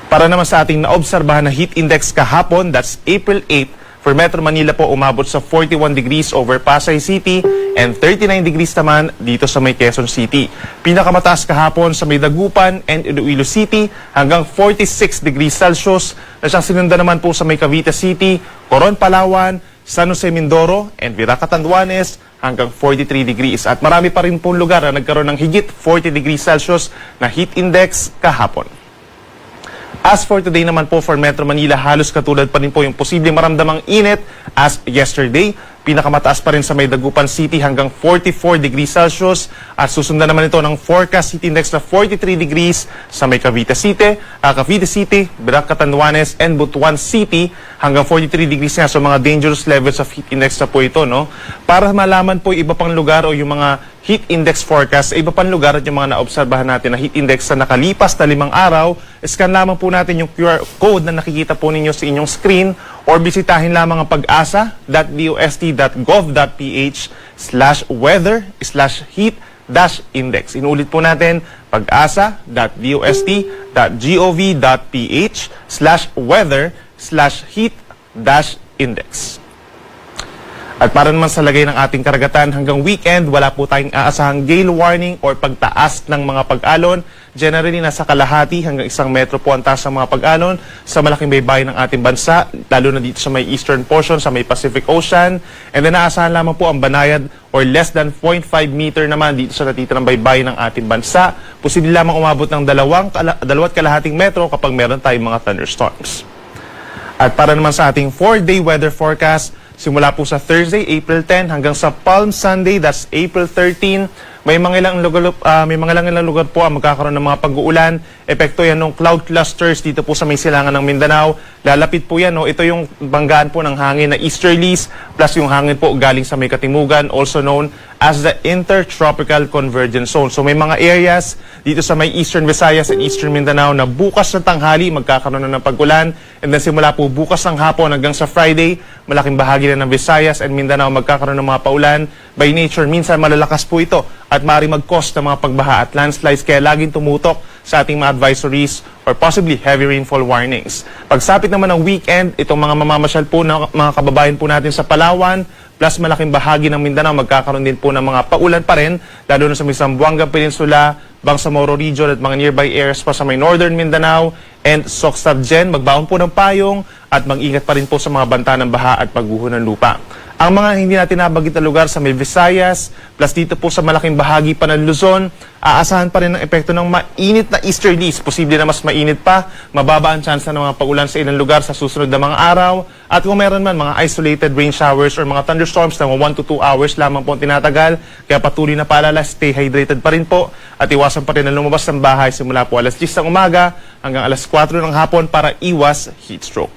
Para naman sa ating naobserbahan na heat index kahapon, that's April 8, for Metro Manila po umabot sa 41 degrees over Pasay City and 39 degrees naman dito sa may Quezon City. Pinakamataas kahapon sa may Dagupan and Iloilo City hanggang 46 degrees Celsius na siyang sinundan naman po sa may Cavite City, Coron, Palawan, San Jose, Mindoro and Viraca, Catanduanes hanggang 43 degrees. At marami pa rin pong lugar na nagkaroon ng higit 40 degrees Celsius na heat index kahapon. As for today naman po for Metro Manila, halos katulad pa rin po yung posibleng maramdamang init as yesterday. Pinakamataas pa rin sa may Dagupan City hanggang 44 degrees Celsius at susundan naman ito ng forecast heat index na 43 degrees sa may Cavite City, Viraca, Catanduanes and Butuan City hanggang 43 degrees nga. So mga dangerous levels of heat index na po ito, no? Para malaman po yung iba pang lugar o yung mga heat index forecast sa iba pang lugar at yung mga naobserbahan natin na heat index na nakalipas na 5 araw, scan lamang po natin yung QR code na nakikita po ninyo sa inyong screen or bisitahin lamang ang pag-asa.dost.ph/weather/heat-index. Inulit po natin, pag-asa.dost.gov.ph/weather/heat-index. index. At para naman sa lagay ng ating karagatan, hanggang weekend, wala po tayong aasahang gale warning or pagtaas ng mga pag-alon. Generally, nasa kalahati hanggang 1 metro po ang taas ng mga pag-alon sa malaking baybayin ng ating bansa, lalo na dito sa may eastern portion, sa may Pacific Ocean. And then, naasahan lamang po ang banayad or less than 0.5 meter naman dito sa natitirang baybayin ng ating bansa. Posible lamang umabot ng 2.5 metro kapag meron tayong mga thunderstorms. At para naman sa ating 4-day weather forecast, simula po sa Thursday, April 10 hanggang sa Palm Sunday, that's April 13, may mga ilang lugar po ang magkakaroon ng mga pag-uulan. Epekto yan ng cloud clusters dito po sa may silangan ng Mindanao. Lalapit po yan, no? Ito yung banggaan po ng hangin na easterlies plus yung hangin po galing sa may katimugan, also known as the Intertropical Convergence Zone. So may mga areas dito sa may Eastern Visayas and Eastern Mindanao na bukas na tanghali magkakaroon na ng pag-ulan. And then simula po bukas ng hapon hanggang sa Friday, malaking bahagi na ng Visayas and Mindanao magkakaroon ng mga paulan. By nature, minsan malalakas po ito at maaari mag-cause ng mga pagbaha at landslides, kaya laging tumutok sa ating mga advisories or possibly heavy rainfall warnings. Pagsapit naman ng weekend, itong mga mamamasyal po na mga kababayan po natin sa Palawan, plus malaking bahagi ng Mindanao, magkakaroon din po ng mga paulan pa rin, lalo na sa may Zamboanga Peninsula, Bangsamoro Region at mga nearby areas pa sa may Northern Mindanao and Soxtabgen. Magbaon po ng payong at mag-ingat pa rin po sa mga banta ng baha at pagguho ng lupa. Ang mga hindi natin nabanggit na lugar sa may Visayas, plus dito po sa malaking bahagi pa ng Luzon, aasahan pa rin ang epekto ng mainit na easterlies. Posible na mas mainit pa, mababa ang chance ng mga paulan sa ilang lugar sa susunod na mga araw. At kung meron man mga isolated rain showers or mga thunderstorms na 1 to 2 hours lamang po ang tinatagal, kaya patuloy na paalala, stay hydrated pa rin po at iwasan pa rin na lumabas ng bahay simula po alas 10 ng umaga hanggang alas 4 ng hapon para iwas heat stroke.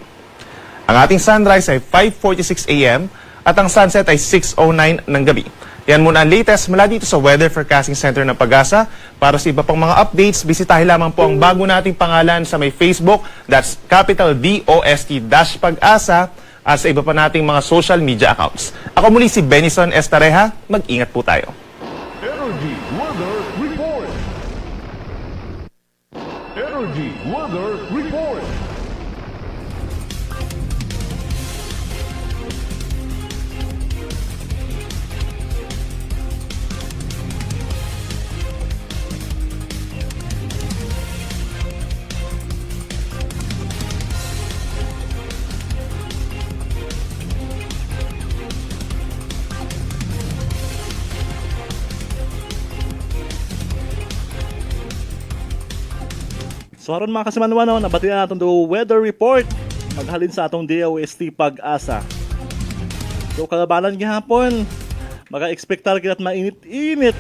Ang ating sunrise ay 5:46 a.m. at ang sunset ay 6:09 ng gabi. Yan muna ang latest mula dito sa Weather Forecasting Center ng Pag-asa. Para sa iba pang mga updates, bisitahin lamang po ang bago nating pangalan sa may Facebook, that's capital DOST-Pag-asa, at sa iba pa nating mga social media accounts. Ako muli si Benison Estareja, mag-ingat po tayo. Energy Weather Report. Energy Weather Report. So haron mga kasimanwa, nabati na natin do weather report maghalin sa atong DOST Pag-asa. So kalabanan gihapon, maka-expectar kita at mainit-init.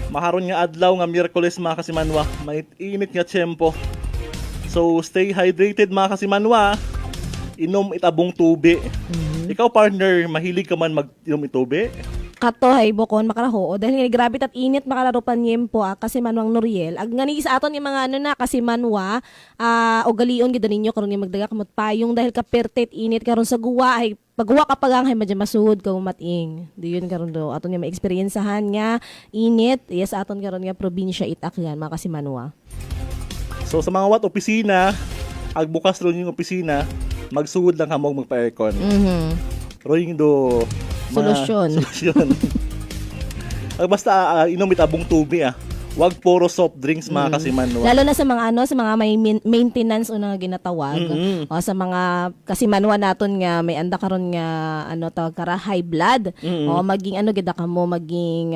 Maharon nga adlaw nga Miyerkules mga kasimanwa, mainit-init nga tiyempo. So stay hydrated mga kasimanwa, inom itabong tubi. Ikaw partner, mahilig ka man mag-inom itubi? Kato hay bukon makaraho dahil nga grabe tat init makalaro panyempo kasi Manwang Noriel ag ngani sa aton yung mga kasi manwa o galion gid ninyo karon nga magdaga kamot payong dahil ka pertet init karon sa guwa ay pagguwa ka pagang hay madya masud ka umating diyon karon do aton nga maeksperiensahan nga init yes aton karon nga probinsya itakyan mga kasi manwa. So sa mga opisina ag bukas ron yung opisina magsugod lang kamog magpa-aircon. Roing do solusyon. Basta inom itabong tubi Wag puro soft drinks mga kasimanwa. Lalo na sa mga sa mga may maintenance o nga ginatawag. O sa mga kasimanwa naton nga may anda karon nga tawag kara high blood. O maging gid ka mo maging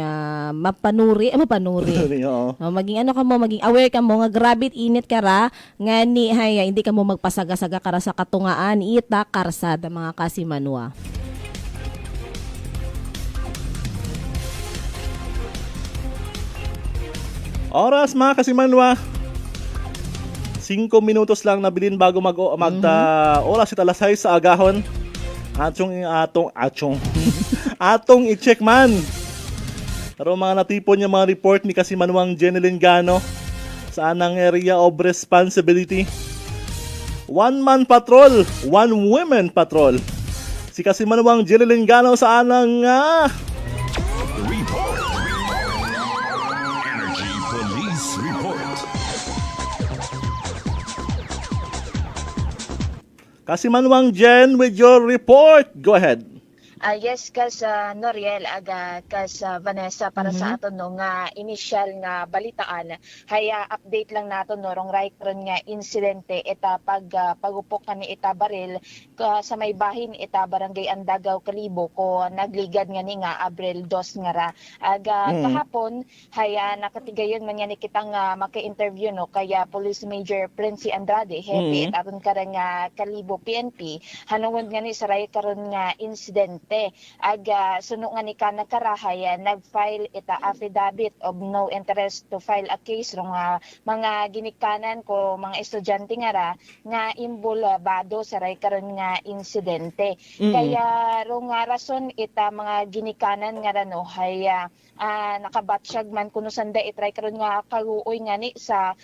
mapanuri. O maging ka mo maging aware ka mo nga grabe init kara nga ni hindi ka mo magpasaga-saga kara sa katungaan ita karsada mga kasimanwa. Oras mga kasimanwa. 5 minutos lang nabilin bago oras alas 6 sa agahon. Atong i-check man. Pero mga natipon yung mga report ni Kasimanwang Jeneline Gano sa anang area of responsibility. 1 man patrol, 1 women patrol. Si Kasimanwang Jeneline Gano sa anang Kasimanwang Jen with your report. Go ahead. Yes, kas Noriel, aga kas Vanessa, para sa aton no nga initial nga balitaan, haya update lang naton no rong right ron nga insidente ita pagupok ni ita baril sa may bahin ita barangay Andagaw Kalibo ko nagligad nga ni nga Abril 2 nga ra. Aga kahapon haya nakatigayon man ni kitang maka-interview no kaya Police Major Prince Andrade, hepe aton karon nga Kalibo PNP, hanungod nga ni saray karon nga insidente. Aga suno nga ni kana karahay nag-file ita affidavit of no interest to file a case rong mga ginikanan ko mga estudyante nga ra nga imbulbado sa ray karon nga insidente. Kaya rong rason ita mga ginikanan nga ra no haya nakabatsyag man kuno sanda itry karon nga kaluoy nga ni sa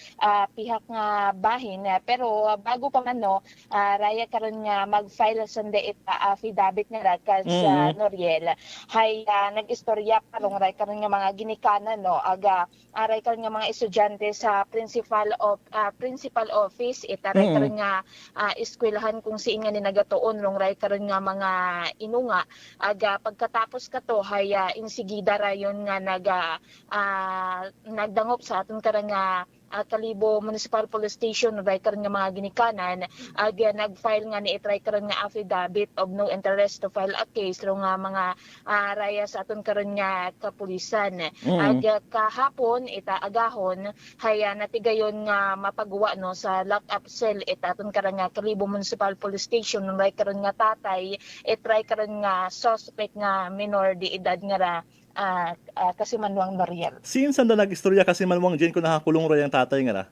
pihak nga bahin, pero bago pa man no raya karon nga mag-file sanda ita affidavit nga ra sa Noriel hay nag-istorya parong ray karon nga mga ginikanan no aga aray karon nga mga estudyante sa principal office ita ray karon nga eskwelahan kung siin nga ni nagatuon rong ray karon nga mga inunga aga pagkatapos kato hay insigida rayon nga nagdangop sa aton karon nga Kalibo Municipal Police Station ray karon nga mga ginikanan aga nag-file nga ni itry karon nga affidavit of no interest to file a case ro nga mga raya sa aton karon nga kapulisan. Aga kahapon ita agahon haya natigayon nga mapagawa no sa lock-up cell ita aton karon nga Kalibo Municipal Police Station ray karon nga tatay itry karon nga suspect nga minor de edad nga ra Kasimanwang Noriel. Since saan nag-istorya Kasimanwang Jen kung nakakulong ro yung tatay nga ra?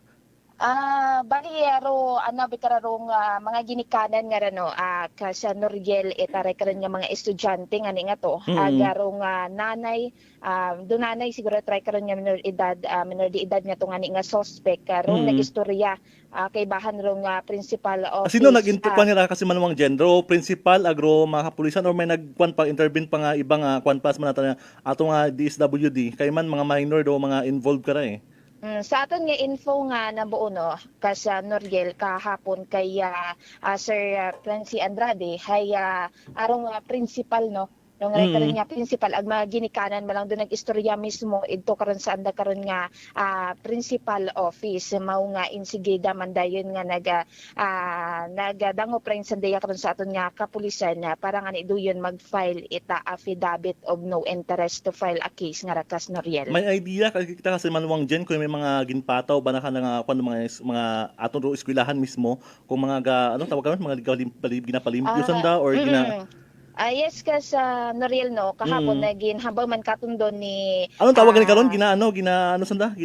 Bali aro bikararong mga ginikanan nga rano sa Noriel itaray karon nga mga estudyante nga ni nga to agarong nanay dunanay siguro try karon nga minor de edad nga to nga ni nga suspect karon nagistorya kay bahan rong principal office. Sino nag-interview nila Kasimanwang Jen? Ro principal agro mga kapulisan or may nagkuan pa intervene pa nga ibang kuan pas man nato nga DSWD kay man mga minor do mga involved ka ra eh. Sa aton nga info nga nabuo no sa Noriel kahapon kay Sir Prince Andrade hay arong principal no nung karon nga principal ag mga ginikanan malang do nag-istorya mismo idto karon sa anda karon nga principal office mao nga insigida man dayon nga nagadangop rin sa daya karon sa aton nga kapulisan para nga niduyon mag-file ita affidavit of no interest to file a case nga rakas Noriel. May idea kita Kasimanwang Jen kung may mga ginpataw ba na nga kuan mga aton ro eskwelahan mismo kung mga tawag karon mga ginapalimpyo sanda or yes ka sa Noriel no kahapon nagin habang man katundon ni anong tawagan ni karon sanda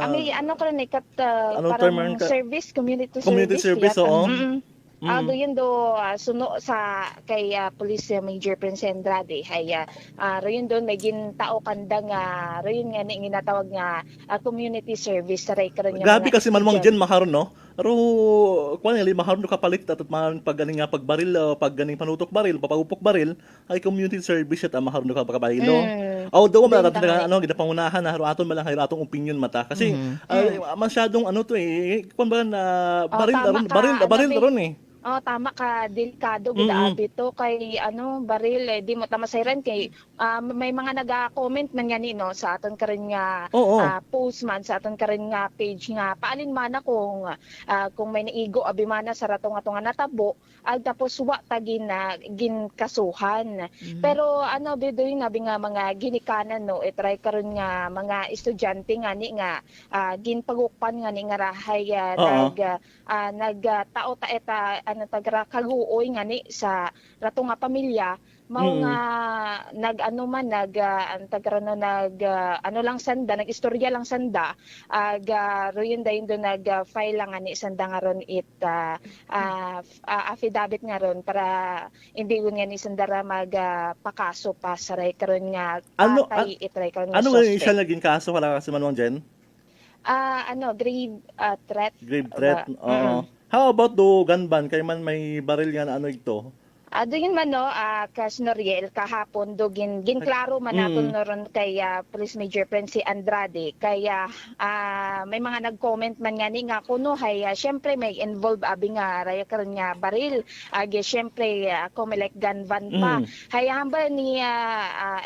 ami karon ni parang service community service oo. Doon suno sa kay Police Major Prince Andrade hay royon doon may gintao kandang royon nga ni ginatawag nga community service ray karon nga grabe Kasimanwang Jen makaron no pero kuan nila makaron do kapalit at man pag ganing nga pagbaril pag ganing panutok baril papagupok baril ay community service at makaron do kapalit no do man ginapangunahan na aton malang hayro atong opinion mata kasi masyadong kuan ba na baril ron eh. Tama ka, delikado gida abito kay baril di mo tamasayran kay may mga naga-comment man nga no sa aton karon nga post man sa aton karon nga page nga paalin man kung may naigo abi man sa ratong nga natabo ag tapos wa ta ginkasuhan. Pero bidoy nabi nga mga ginikanan no itry karon nga mga estudyante nga ni nga ginpagukpan nga ni nga rahay nagtao ta eta tagra kaluoy nga ni sa rato nga pamilya mao nga lang sanda nagistorya lang sanda royon dayon do nag-file lang nga ni sanda nga ron affidavit nga ron para hindi nga ni sanda ra magpakaso pa sa ray karon nga patay itray karon nga suspect. Siya naging kaso wala Kasimanwang Jen? Grave threat. Grave threat. How about do gun ban kay man may baril yan ito? Doon man no, kas Noriel kahapon do ginklaro man naton noron kay Police Major Prensi Andrade kaya may mga nag-comment man nga ni nga kuno hay syempre may involve abi nga raya karon nga baril agi syempre like gun van pa hay hamba ni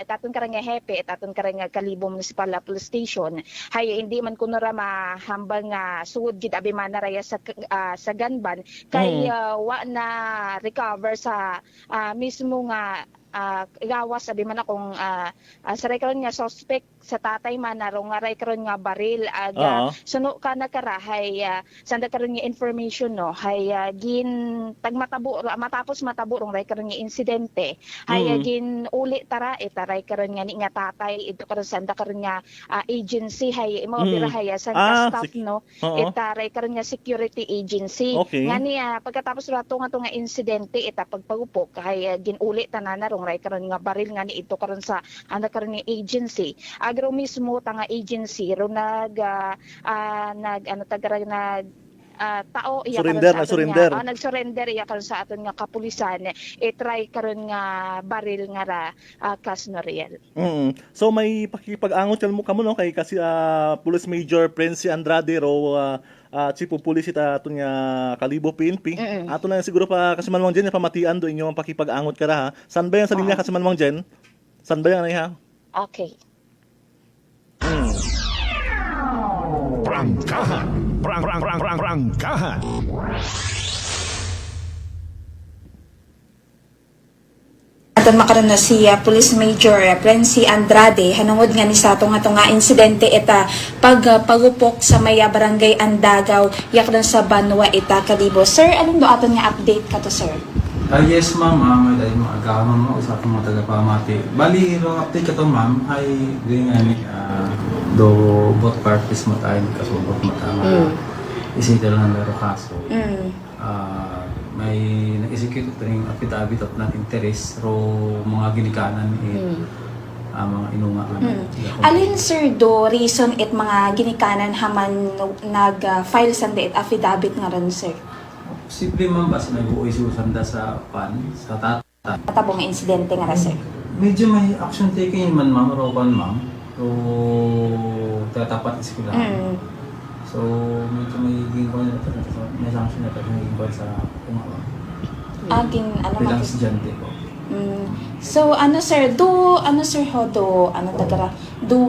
etaton karon nga hepe etaton karon nga Kalibo Municipal Police Station hay hindi man kuno ra mahambal nga suod gid abi man raya sa gun van kay wa na recover sa mismo nga gawas sabi man akong sa karon nga suspect sa tatay man narong nga karon nga baril suno ka nakarahay sanda karon nga information no hay gin matapos matabo rong karon nga insidente hay gin uli taray karon nga ni nga tatay ito karon sanda karon nga agency hay imo birahay sa staff no itaray karon nga security agency ngani pagkatapos rato nga insidente ita pagpagupok hay gin uli tanan rong karon nga baril nga ni ito karon sa anda karon nga agency agro mismo tanga agency ro tao iya surrender nag-surrender iya karon sa aton nga kapulisan try karon nga baril nga ra kas Noriel. So may pakipag-angot mo kamo no kay kasi Police Major Prensi Andrade ro Chief of Police ita aton nga Kalibo PNP. Ato na siguro pa kasi manwang Jen pamatian do inyo ang pakipag-angot kara ha. San ba yan sa linya kasi manwang Jen? San ba yan ha? Okay. Prangkahan. Prangkahan. Aton makaroon na si Police Major Prensi Andrade hanungod nga ni sa atong nga insidente eta pagupok sa may barangay Andagaw yakdan sa Banwa ita Kalibo. Sir, anong do aton nga update kato sir? Yes ma'am, may dahil mga agaman mo sa atong mga tagapamati. Bali, yung update kato ma'am ay doon nga ni do both parties mo tayo kasubot mo tama isidal ng laro kaso. May nag-execute rin affidavit of non-interest ro mga ginikanan mga inunga Alin sir do reason it mga ginikanan haman nag-file sanda it affidavit nga ron sir? Simple ma'am basta nag-uoy susanda sa sa tata. Matabong insidente nga sir? Medyo may action taking man ma'am ro ma'am. So tatapat iskula. So, medyo may ginagawa na ito. May sanction na ito. May ginagawa sa kumawag. Bilang estudyante po. So, sir, do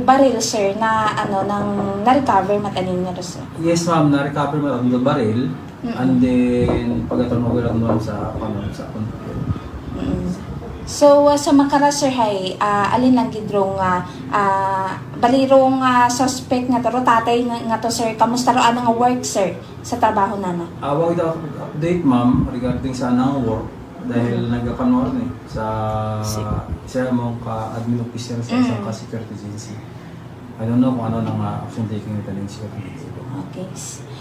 baril, sir, na, nang na-recover matanin niya, sir? Yes, ma'am, na-recover mo ang baril. And then, pagkatulong lang naman sa computer. So, sa makara, sir, alin lang gidrong balirong suspect nga to, tatay nga to, sir, kamusta ro anong work, sir, sa trabaho na na? Wag ito update, ma'am, regarding sa anong work, dahil nagkakanwar sa isa mong ka-admin officer sa isang ka-security agency. I don't know kung ano nang action taking nito ng security agency. Okay.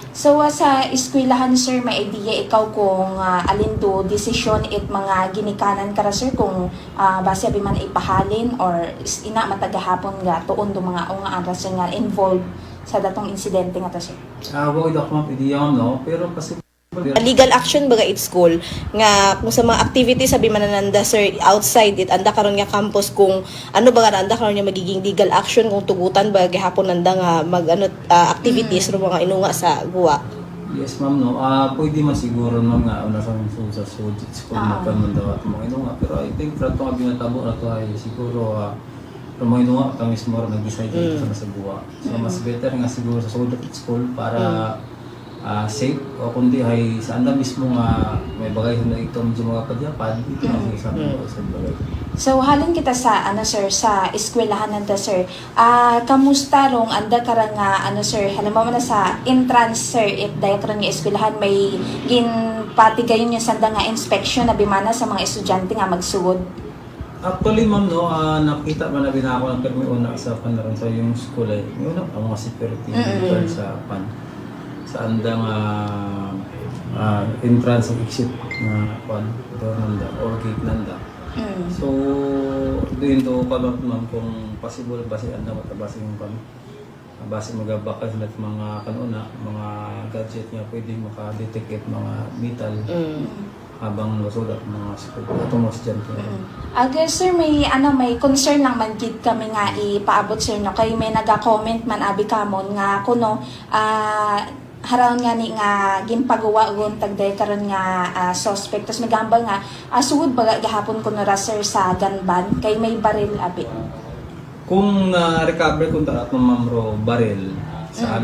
So, sa eskwelahan, sir, may idea ikaw kung alin do desisyon it mga ginikanan ka, sir, kung base abi man ipahalin or ina matagahapon nga tuon do mga aras nga involved sa datong insidente nga to, sir? Wag ito ma'am, idea no, pero kasi legal action baga it school nga kung sa mga activities sabi manananda sir outside it anda karon nga campus kung ano baga anda karon nga magiging legal action kung tugutan baga gihapon nanda nga mag activities ro mga inunga sa guwa. Yes ma'am no. Pwede man siguro ma'am nga una sa school na man daw at mga inunga pero I think rato nga binatabo rato ay siguro mga inunga kami mismo nag-decide sa guwa. So mas better nga siguro sa school para safe o kundi ay sa anda mismo nga may bagay na ito medyo mga kadyapan ito ang isang bagay. So halin kita sa sir sa eskwelahan nanda sir kamusta rong anda karang sir halimbawa na sa entrance sir if daya karang nga eskwelahan may ginpatigayon yung sanda nga inspection na bimana sa mga estudyante nga magsugod? Actually ma'am no nakita man na binako ng permi una sa panaron sa yung school ay yung ang mga security sa sa andang entrance and exit na door nanda or gate nanda. So, doon to ma'am kung possible base anda matabase yung base magabaka sila mga kanuna, mga gadget niya pwedeng maka-detect mga metal. habang nasulat mga school atong mga estudyante. Sir, may concern lang man gid kami nga ipaabot sir no kay may naga-comment man abi kamon nga kuno haraw nga ni nga ginpagawa gon tagday karon nga suspect tas magambal nga sugod baga gahapon kuno ra sir sa ganban kay may baril abi. Kung recover kung tarat ng mamro baril sa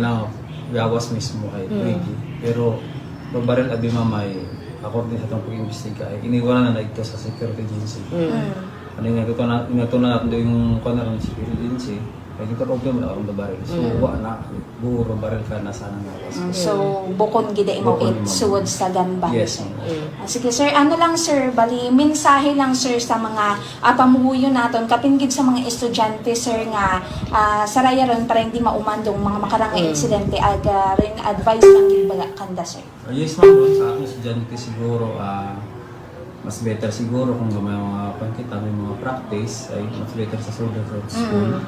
gawas mismo ay pwede. Pero pag baril abi mamay according sa itong pag-imbestiga ay iniwala na ito sa security agency. Ano yung ito na yung kanaran security agency kaya yung problem na ang baril. So, na buro baril ka na sana nga. So, bukon gida mo suwod sa ganban. Yes. Sige sir, ano lang sir, bali mensahe lang sir sa mga pamuhuyo naton kapinggid sa mga estudyante sir nga saraya ron para hindi maumandong mga makarang insidente aga rin advice lang gid baga kanda sir. Yes ma'am, sa akin estudyante siguro mas better siguro kung may mga pagkita, may mga practice ay mas better sa Soldier Road School.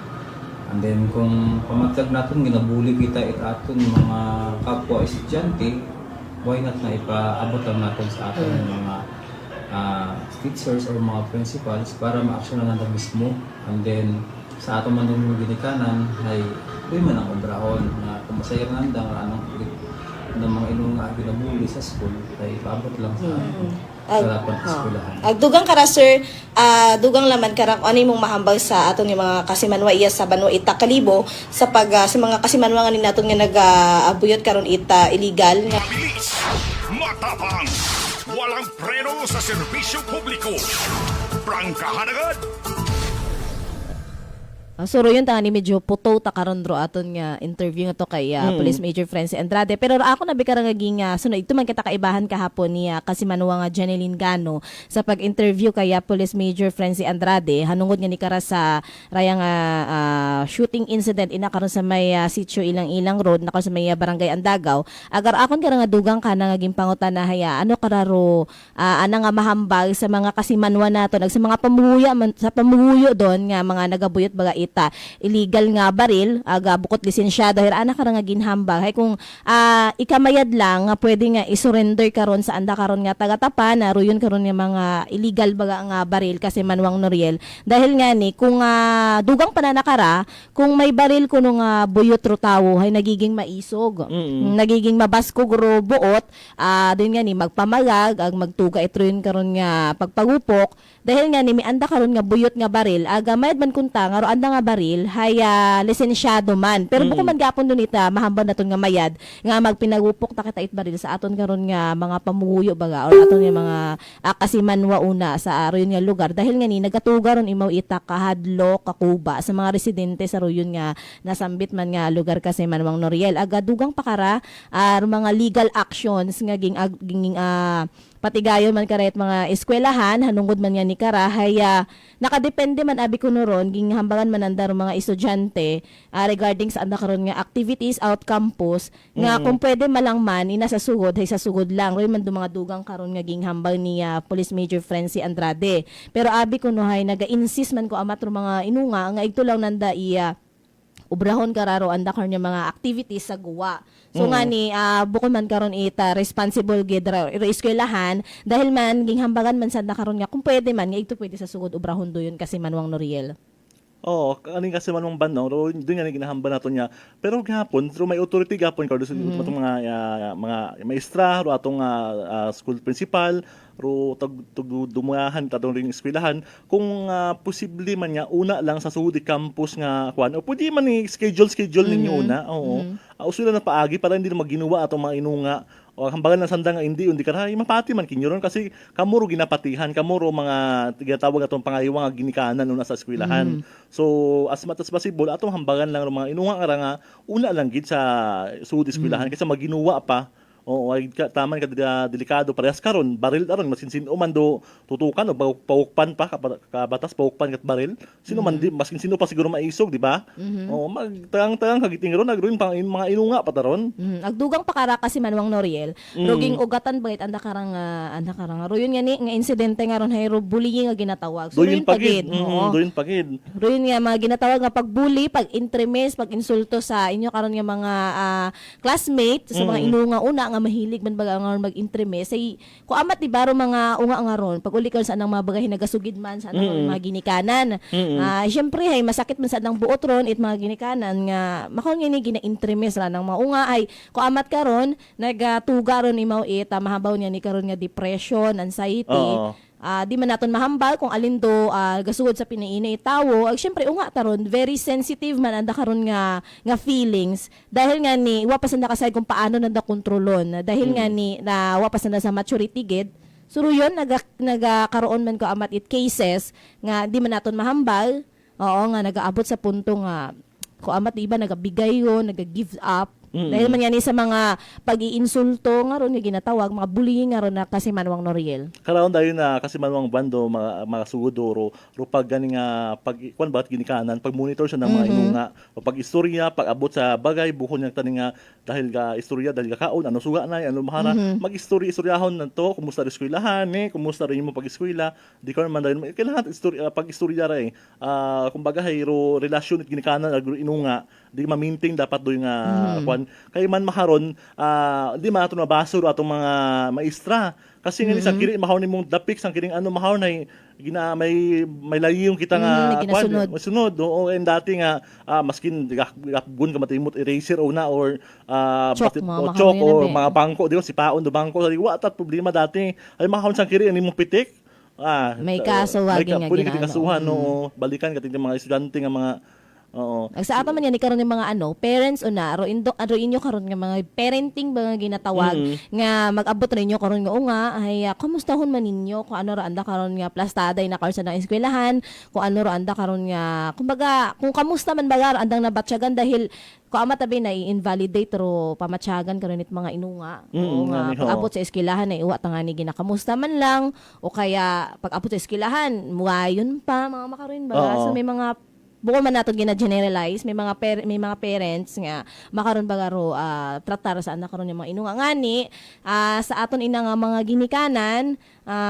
And then kung pamatag natin ginabuli kita aton mga kapwa estudyante, why not na ipaabot lang natin sa aton mga teachers or mga principals para ma-action na natin mismo. And then sa aton man yung ginikanan ay doon man ang obrahon na kung masaya nga anong ng mga inong ginabuli sa school ay ipaabot lang sa dapat eskwelahan. Dugang kara sir, dugang laman kara ano imong mahambal sa aton yung mga kasimanwa iya sa Banwa Ita Kalibo sa sa mga kasimanwa nga naton nga nag-abuyot karon ita illegal nga Mabilis, matapang, walang preno sa serbisyo publiko. Prangkahan agad. Suro yun tanga ni medyo puto ta karon ro aton nga interview nga to kay Police Major Francie Andrade pero ako nabi karang naging sunod ito man kita kaibahan kahapon niya kasi manuwa nga Janeline Gano sa pag-interview kay Police Major Francie Andrade hanungod nga ni kara sa rayang shooting incident ina karon sa may sitio ilang road na sa may barangay Andagaw agar akon karang nga dugang ka na naging pangutan na haya ano kararo ana nga mahambal sa mga kasimanwa naton ag sa mga pamuhuyo doon nga mga nagabuyot baga illegal nga baril aga bukod lisensyado her ana karang nga ginhambal hay kung ikamayad lang nga pwede nga isurrender karon sa anda karon nga taga-tapan na ruyon karon nga mga illegal baga nga baril kasi Manuang Noriel dahil nga ni kung dugang pananakara kung may baril kuno nga buyot ro tawo hay nagiging maisog nagiging mabaskog ro buot doon nga ni magpamagag ag magtuga itruyon karon nga pagpagupok dahil nga ni mi anda karon nga buyot nga baril aga mayad man kunta nga ro anda nga baril hay lisensyado man pero buko man gapon dun ita mahambal naton nga mayad nga magpinagupok ta kita it baril sa aton karon nga mga pamuhuyo baga or aton nga mga kasimanwa una sa aron nga lugar dahil nga ni nagatuga ron imaw ita kahadlok kakuba sa mga residente sa royon nga nasambit man nga lugar kasi Manuang Noriel aga dugang pakara mga legal actions nga ging patigayon man karet mga eskwelahan hanungod man nga ni kara hay nakadepende man abi kuno ron ging hambangan man andar mga estudyante regarding sa anda karon nga activities out campus nga kung pwede malang man ina sa sugod hay sa sugod lang roy man do mga dugang karon nga ging hambal ni Police Major Francie Andrade pero abi kuno hay naga-insist man ko amat ro mga inunga nga igto lang nanda ubrahon kararo anda karon nga mga activities sa guwa. So nga ni bukod man karon ita responsible gid ra eskwelahan dahil man ginghambagan man sad na karon nga kung pwede man nga ito pwede sa sugod ubrahon do yun kasi Manuang Noriel. Kaning kasi manong band no, doon nga ginahamba nato niya. Pero gihapon, may authority gapon karo sa atong mga maestra ro atong school principal ro dumuyahan tatong ring eskwelahan kung posible man nga una lang sa sugod campus nga kuan o pwede man ni schedule ninyo una usula na paagi para hindi na maginuwa atong mga inunga o hambagan na sanda nga hindi karahay mapati man kinyo ron kasi kamuro ginapatihan kamuro mga ginatawag atong pangayiwa nga ginikanan una sa eskwelahan so as much as possible atong hambagan lang mga inunga nga una lang gid sa sugod eskwelahan kasi maginuwa pa. Ay taman ka delikado parehas karon baril aron masinsin o man do tutukan o paukpan pa kabatas paukpan kat baril sino man di maskin sino pa siguro maisog di ba magtangang kagiting ron agruin pang mga inunga pataron agdugang pakara kasi Manuang Noriel roging ugatan bagit anda karang royon nga ni nga insidente nga ron hay bullying nga ginatawag so royon pagid royon nga mga ginatawag nga pagbully pag-intremes pag-insulto sa inyo karon nga mga classmate sa mga inunga una nga nga mahilig man baga nga mag-intreme say ko amat di baro mga unga nga ron pag uli ka sa anang mga bagay nagasugid man sa anang mga ginikanan. Syempre hay masakit man sa anang buot ron it mga ginikanan nga makon nga ni gina-intreme sa nang mga unga ay ko amat karon nagatuga ron imaw it mahabaw niya ni karon nga depression, anxiety. Di man naton mahambal kung alin do gasugod sa pinainay tawo ag syempre unga taron very sensitive man anda karon nga feelings dahil nga ni wapas na kasay kung paano nanda kontrolon dahil nga ni na wapas na sa maturity gid suro yon nagakaroon man ko amat it cases nga di man naton mahambal nga nagaabot sa punto nga ko amat iba nagabigay yo nagagive up. Dahil man yan sa mga pag-iinsulto nga ron nga ginatawag, mga bullying nga ron na kasi Manwang Noriel. Karaon dahil na kasi Manwang bando, mga sugod ro pag gani nga, kwan ba't ginikanan, pag monitor siya ng mga inunga, o pag istorya, pag abot sa bagay, buhon niya tani nga, dahil ka istorya, dahil ka kaon, ano suga na, ano mahara, mag-istoryahon na to, kumusta rin eskwelahan, kumusta rin mo pag-eskwela, di ka naman dahil, kailangan pag-istorya rin, kumbaga hay relasyon at ginikanan, inunga, di ma-maintain dapat doon nga kwan kay man maharon di man aton mabasur atong mga maestra kasi nga sa kiri mahawon nimong dapik sang kiring ano mahawon ay gina may layong kita nga kwan masunod oo and dati nga maskin gun ka matimot eraser o na or chok or mga bangko di ko si paon do bangko wa tat problema dati ay mahawon sang kiri nimong pitik may kaso wagi nga pwede kita kasuhan no balikan kating mga estudyante nga mga Sa ato man yan karon yung mga parents una ro inyo karon nga mga parenting mga ginatawag nga mag-abot ninyo karon nga unga ay kumustahon man ninyo kung ano ra anda karon nga plastaday na karon sa nang eskwelahan kung ano ra anda karon nga kumbaga kung kamusta man baga andang nabatsyagan dahil ko ama tabi na i-invalidate ro pamatsyagan karon it mga inunga o nga pag-abot sa eskwelahan ay uwa tanga ni ginakamusta man lang o kaya pag-abot sa eskwelahan muayon pa mga makaron baga so may mga buko man nato gina-generalize may mga parents nga makaron baga ro tratar sa anak karon yung mga inunga ngani sa aton ina nga mga ginikanan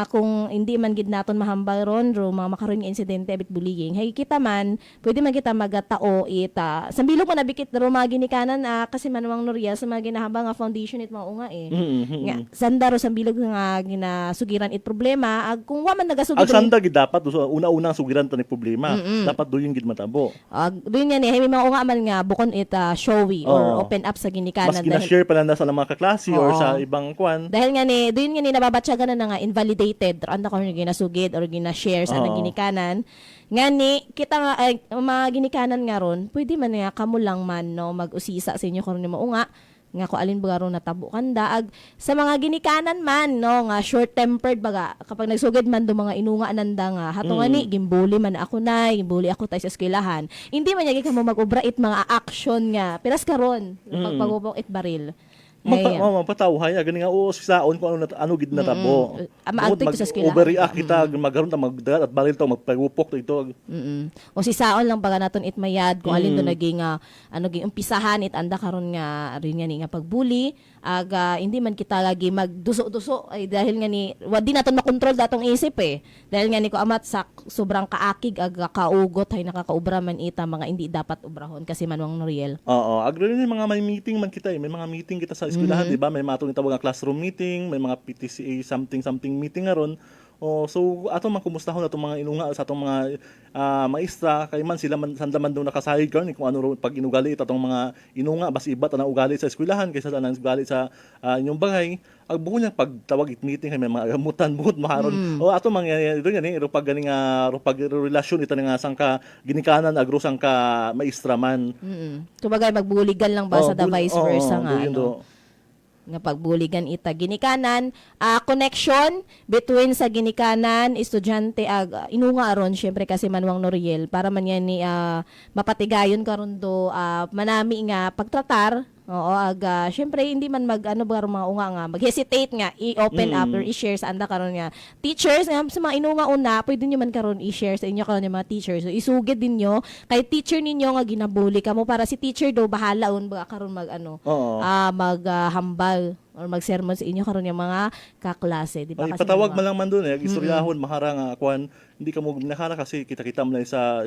kung hindi man gid naton mahambal ron ro mga makaron nga insidente bit bullying hay kita man pwede man kita magatao ita sambilog man nabikit ro mga ginikanan kasi Manwang Noriel sa mga ginahaba nga foundation it mga unga nga sanda ro sambilog nga ginasugiran it problema kung wa man nagasugid sanda gid dapat una-unang sugiran tani problema dapat do yung gid matabo doon yan may mga unga man nga bukon it showy or open up sa ginikanan mas gina-share pa na sa mga kaklase or sa ibang kwan dahil nga ni doon nga ni nababatsyagan na nga invalidated anda ko ginasugid or gina-share sa ginikanan nga ni kita nga mga ginikanan nga ron pwede man nga kamo lang man no mag-usisa sa inyo karon ni maunga nga ko alin baga ron natabo kanda sa mga ginikanan man no nga short-tempered baga kapag nagsugid man do mga inunga ananda nga hato nga ni gimbuli man ako gimbuli ako tay sa eskwelahan hindi man yagi kamo mag-obra it mga action nga piras karon pagpagubok it baril mapatawhay gani nga sisaon kung ano gid natabo overreact kita magkaron ta magdagat at baril to magpagupok ito o sisaon lang baga naton it mayad kung alin do naging umpisahan it anda karon nga rin nga ni nga pagbuli hindi man kita lagi magduso-duso ay dahil nga ni wadi naton makontrol datong isip dahil nga ni ko amat sa sobrang kaakig kaugot hay nakakaubra man ita mga hindi dapat ubrahon kasi Manwang Noriel agro ni mga may meeting man kita may mga meeting kita sa eskwelahan di ba may matong tawag nga classroom meeting may mga PTCA something meeting nga ron so ato man kumustahon atong mga inunga sa atong mga maestra kay man sila man sanda man daw nakasahig karon kung ano pag inugali atong mga inunga bas iba tanang ugali sa eskwelahan kaysa tanang ugali sa inyong bagay ag buho niya pag tawag it meeting may mga gamutan buhot maharon ato mangyayari do gani ro pag gani nga ro pag relasyon ita nga sangka ginikanan agro sangka maestra man kumbaga magbuligan lang ba sa the vice versa nga nga pagbuligan ita ginikanan connection between sa ginikanan estudyante inunga aron syempre kasi Manwang Noriel para man yan ni mapatigayon karon do manami nga pagtratar syempre hindi man mga unga nga mag-hesitate nga i-open up or i-share sa anda karon nga teachers nga sa mga inunga una pwede niyo man karon i-share sa inyo karon nga mga teachers so isugid ninyo kay teacher ninyo nga ginabuli kamo para si teacher do bahala baga karon maghambal or mag-sermon sa inyo karon yung mga kaklase di ba kasi patawag man lang man doon istoryahon mahara nga kwan hindi ka mo nakara kasi kita-kita man sa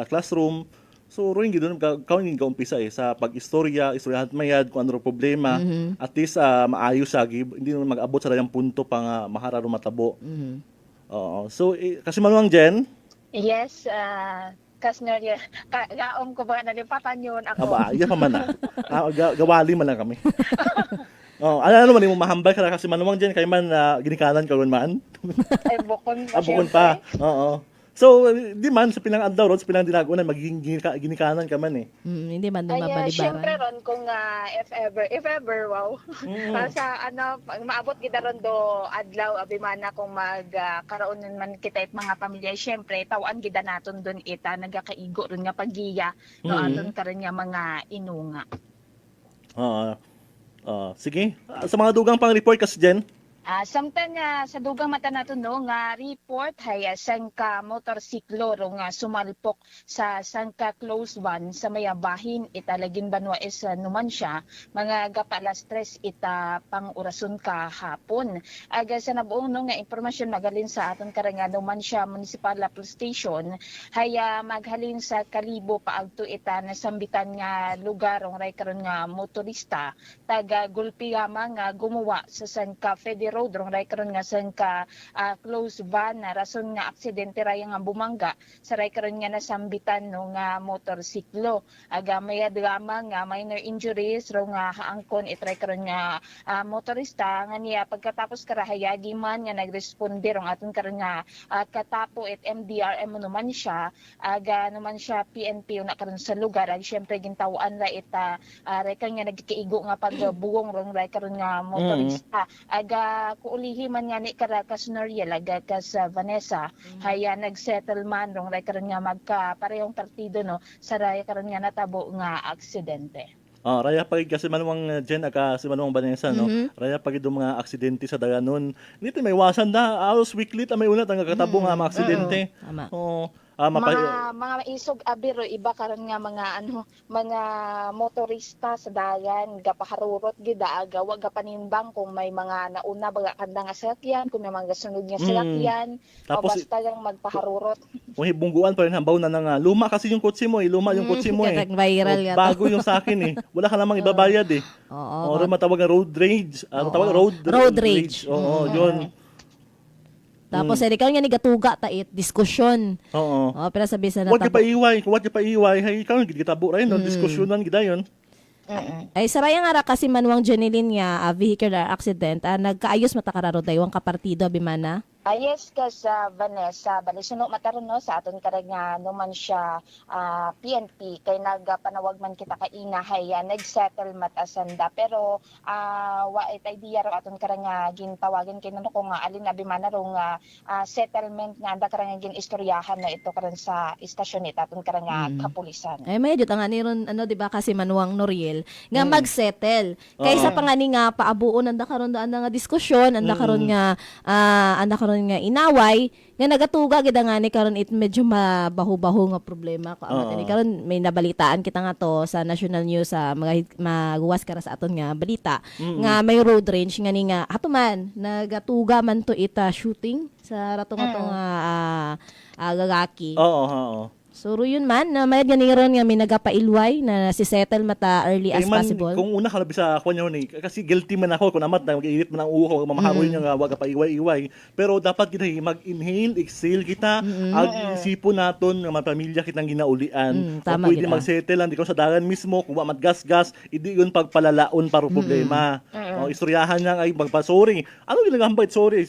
classroom So, rin gidon kawin ka umpisa sa istoryahan mayad kung ano problema. At least maayos siya, hindi naman mag-abot sa dayang punto pa nga mahararo matabo. So, kasi manuang Jen? Yes, Kasner, gaom ko ba nalipatan yun ako? Iya pa man na. Gawali man lang kami. Ano man mo mahambal ka kasi manuang Jen kay man ginikanan ka man. Ay, bukon pa. Bukon pa. Oo. So, di man, sa pilang adlaw ron, sa pilang dinagunan, magiging ginikanan ka man eh. Hindi man Ay, dumabalibaran. syempre ron, kung if ever, wow. Sa maabot kita ron do adlaw, abimana kung magkaroon man kita it mga pamilya, syempre, tawaan kita naton doon ita, nagkakaigo ron nga paggiya, no, aton ka rin nga mga inunga. Sige, sa mga dugang pang report kasi Jen? Samtang sa dugang mata nato no nga report hay sangka motorsiklo ro nga sumalpok sa sangka close one sa mayabahin italagin banwa is numan siya mga gapalas 3 ita pang orason ka hapon. Aga sa nabuong no nga impormasyon magalin sa aton karanga numan siya municipal police station hay maghalin sa Kalibo paagto ita nasambitan nga lugar rong ray karon nga motorista taga Gulpiyama nga gumawa sa sangka Federal Road rong ray karon nga sangka close van na rason nga aksidente ray nga bumangga sa ray karon nga nasambitan no nga motorsiklo. Aga may drama nga minor injuries ro nga haangkon itray karon nga motorista nga niya pagkatapos karahayagi man nga nagresponde rong aton karon nga katapo it MDRM naman siya aga naman siya PNP na karon sa lugar ag syempre gintawan ra ita ray karon nga nagkaigo nga pagbugong rong ray karon nga motorista aga kuulihi man nga ni Caracas Noriel aga kas Vanessa haya nagsettle man rong ray karon nga magka parehong partido no sa ray karon nga natabo nga aksidente. Raya pagid kasi manuang Jen aka si manuang Vanessa no. Raya pagid mga aksidente sa daganon. Nito may wasan na aros weekly ta may unat ang katabo nga mga aksidente. Mga isog abiro iba karon nga mga motorista sa dayan gapaharurot gid aga wag panimbang kung may mga nauna baga kanda nga sasakyan kung may mga sunod nga sasakyan o basta lang magpaharurot. Uy bungguan pa rin hambaw na nga luma kasi yung kotse mo luma yung kotse mo viral bago yung sa akin wala ka namang ibabayad Oo. Matawag na road rage. Road rage. Oo, yun. Tapos ikaw nga ni gatuga ta diskusyon. Oo. Pero sabi sa natabo. Wag pa iway, hay ikaw gitabo ra yun, diskusyonan gidayon. Ay saraya nga ra kasi manuang Jeneline nga vehicular accident nagkaayos matakararo daywang kapartido bimana. Yes, kas Vanessa, balisuno mataron no sa aton karag nga numan siya PNP kay nagpanawag man kita kaina hay nagsettle matasanda pero wa it idea ro aton karag nga gintawagan kay nano kung alin abi man ro nga settlement nga anda karag nga ginistoryahan na ito karon sa istasyon nit aton karag nga kapulisan. Ay may jud ang aniron di ba kasi manuang Noriel nga magsettle kaysa pangani nga paabuon anda karon nga diskusyon anda karon nga nga inaway nga nagatuga gid nga ni karon it medyo mabaho-baho nga problema ko amat ni karon may nabalitaan kita nga to sa national news sa mga maguwas kara sa aton nga balita nga may road rage nga ni nga hatuman nagatuga man to ita shooting sa ratong atong gagaki. Oo. Suro yun man, na may ganiron nga may nagapailway na si settle mata early as possible. Kung una ka labi sa ako nyo ni, kasi guilty man ako kung namat na mag-iinit man ang uho, mamaharoy niya nga wag pa iway-iway. Pero dapat kita mag-inhale, exhale kita, ag-isipo naton nga mga pamilya kitang ginaulian. Tama pwede mag-settle lang, di ko sa dagan mismo, kung matgas-gas, hindi yun pagpalalaon para problema. Istoryahan niya ay magpa-sorry. Ano ginagambay? Sorry,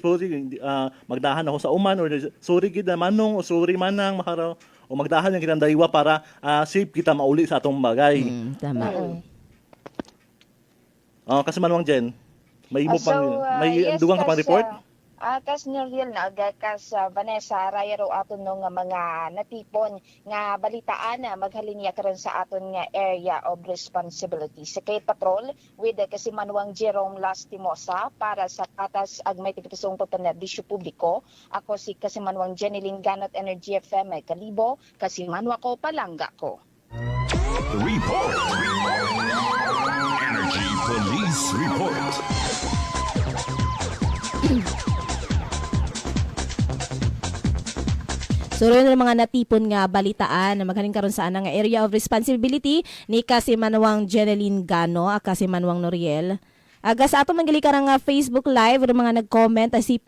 magdahan ako sa uman, or sorry gid manong, o sorry manang, maharaw. O magdahan yung kitang daywa para safe kita mauli sa atong bagay. Tama. Kasi manuang Jen, may dugang ka pang report? Kas Noriel na kas Vanessa rayaro aton no nga mga natipon nga balitaan na maghalinya karon sa aton nga area of responsibility. Secret Patrol with kasi manuang Jerome Lastimosa para sa Katas Agmay Tigisong Pagpanerbisyo Publiko. Ako si kasi manuang Jeneline Ganot Energy FM ay Kalibo, kasi manwa ko palangga ko. Report. Energy Police Report. So rin mga natipon nga balitaan na maghaling karon sa anang area of responsibility ni Kasimanwang Jeneline Gano, Kasimanwang Noriel. Aga sa ato manggali karang Facebook Live ro mga nag-comment si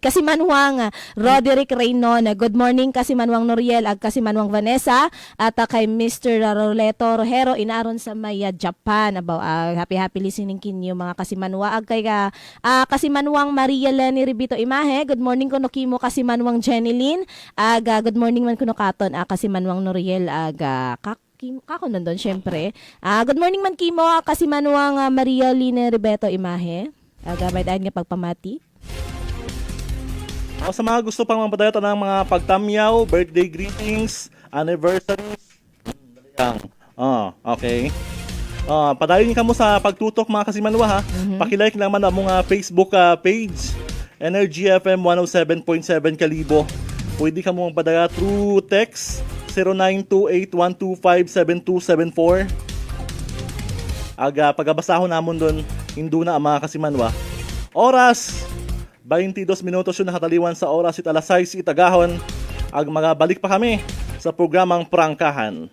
Kasimanwang Roderick Reynon. Good morning Kasimanwang Noriel ag Kasimanwang Vanessa at kay Mr. Roleto Rojero inaron sa Maya Japan. Abaw happy listening kinyo mga Kasimanwa ag kay Kasimanwang Maria Leni Ribito Imahe. Good morning kuno kimo Kasimanwang Jeneline. Good morning man kuno katon Kasimanwang Noriel kako nandun, syempre. Good morning man kimo, Kasimanwang Maria Lina Ribeto Imahe. May dahil nga pagpamati. Sa mga gusto pang mapadayat ng mga pagtamyaw, birthday greetings, anniversaries. Okay. Padayon ka mo sa pagtutok mga Kasimanwa ha. Pakilike lang man ang mga Facebook page. Energy FM 107.7 Kalibo. Pwede ka mo magpadaya through text 0928-125-7274. Pagabasahon namon doon, hindu na ang mga Kasimanwa. Oras, 22 minutos yun nakataliwan sa oras it alas 6 itagahon. Magabalik pa kami sa programang Prangkahan.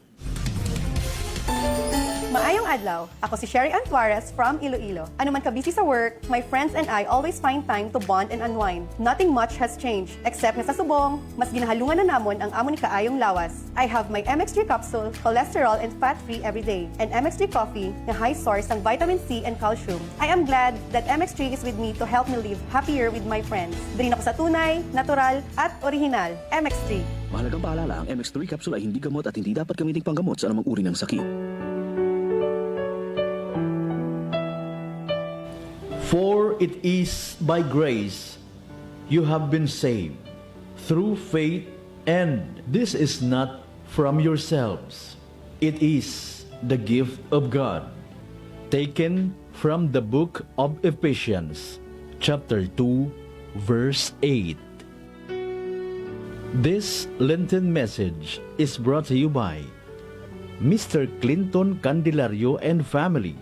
Maayong adlaw, ako si Sherry Antuarez from Iloilo. Ano man ka-busy sa work, my friends and I always find time to bond and unwind. Nothing much has changed, except na sa subong, mas ginahalungan na namon ang amon ni kaayong lawas. I have my MX3 capsule, cholesterol and fat-free everyday, and MX3 coffee na high source ng vitamin C and calcium. I am glad that MX3 is with me to help me live happier with my friends. Diri ako sa tunay, natural, at original. MX3. Mahalagang paalala, ang MX3 capsule ay hindi gamot at hindi dapat gamiting panggamot sa anumang uri ng sakit. For it is by grace you have been saved, through faith, and this is not from yourselves. It is the gift of God. Taken from the book of Ephesians, chapter 2, verse 8. This Lenten message is brought to you by Mr. Clinton Candelario and family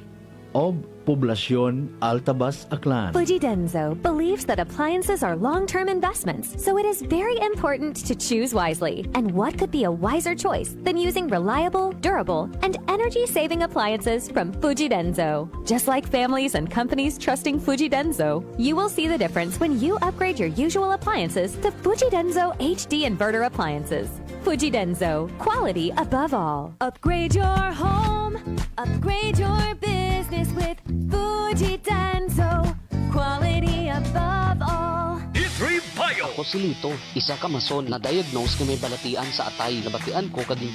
of Poblacion Altabas, Aklan. Fuji Denso believes that appliances are long-term investments, so it is very important to choose wisely. And what could be a wiser choice than using reliable, durable, and energy-saving appliances from Fuji Denso? Just like families and companies trusting Fuji Denso, you will see the difference when you upgrade your usual appliances to Fuji Denso HD inverter appliances. Fuji Denso, quality above all. Upgrade your home, upgrade your business with Fuji Denso, quality above all. D3 Bio. Ako si Lito, isa ka mason na diagnose nga may balatian sa atay. Nabatian ko kading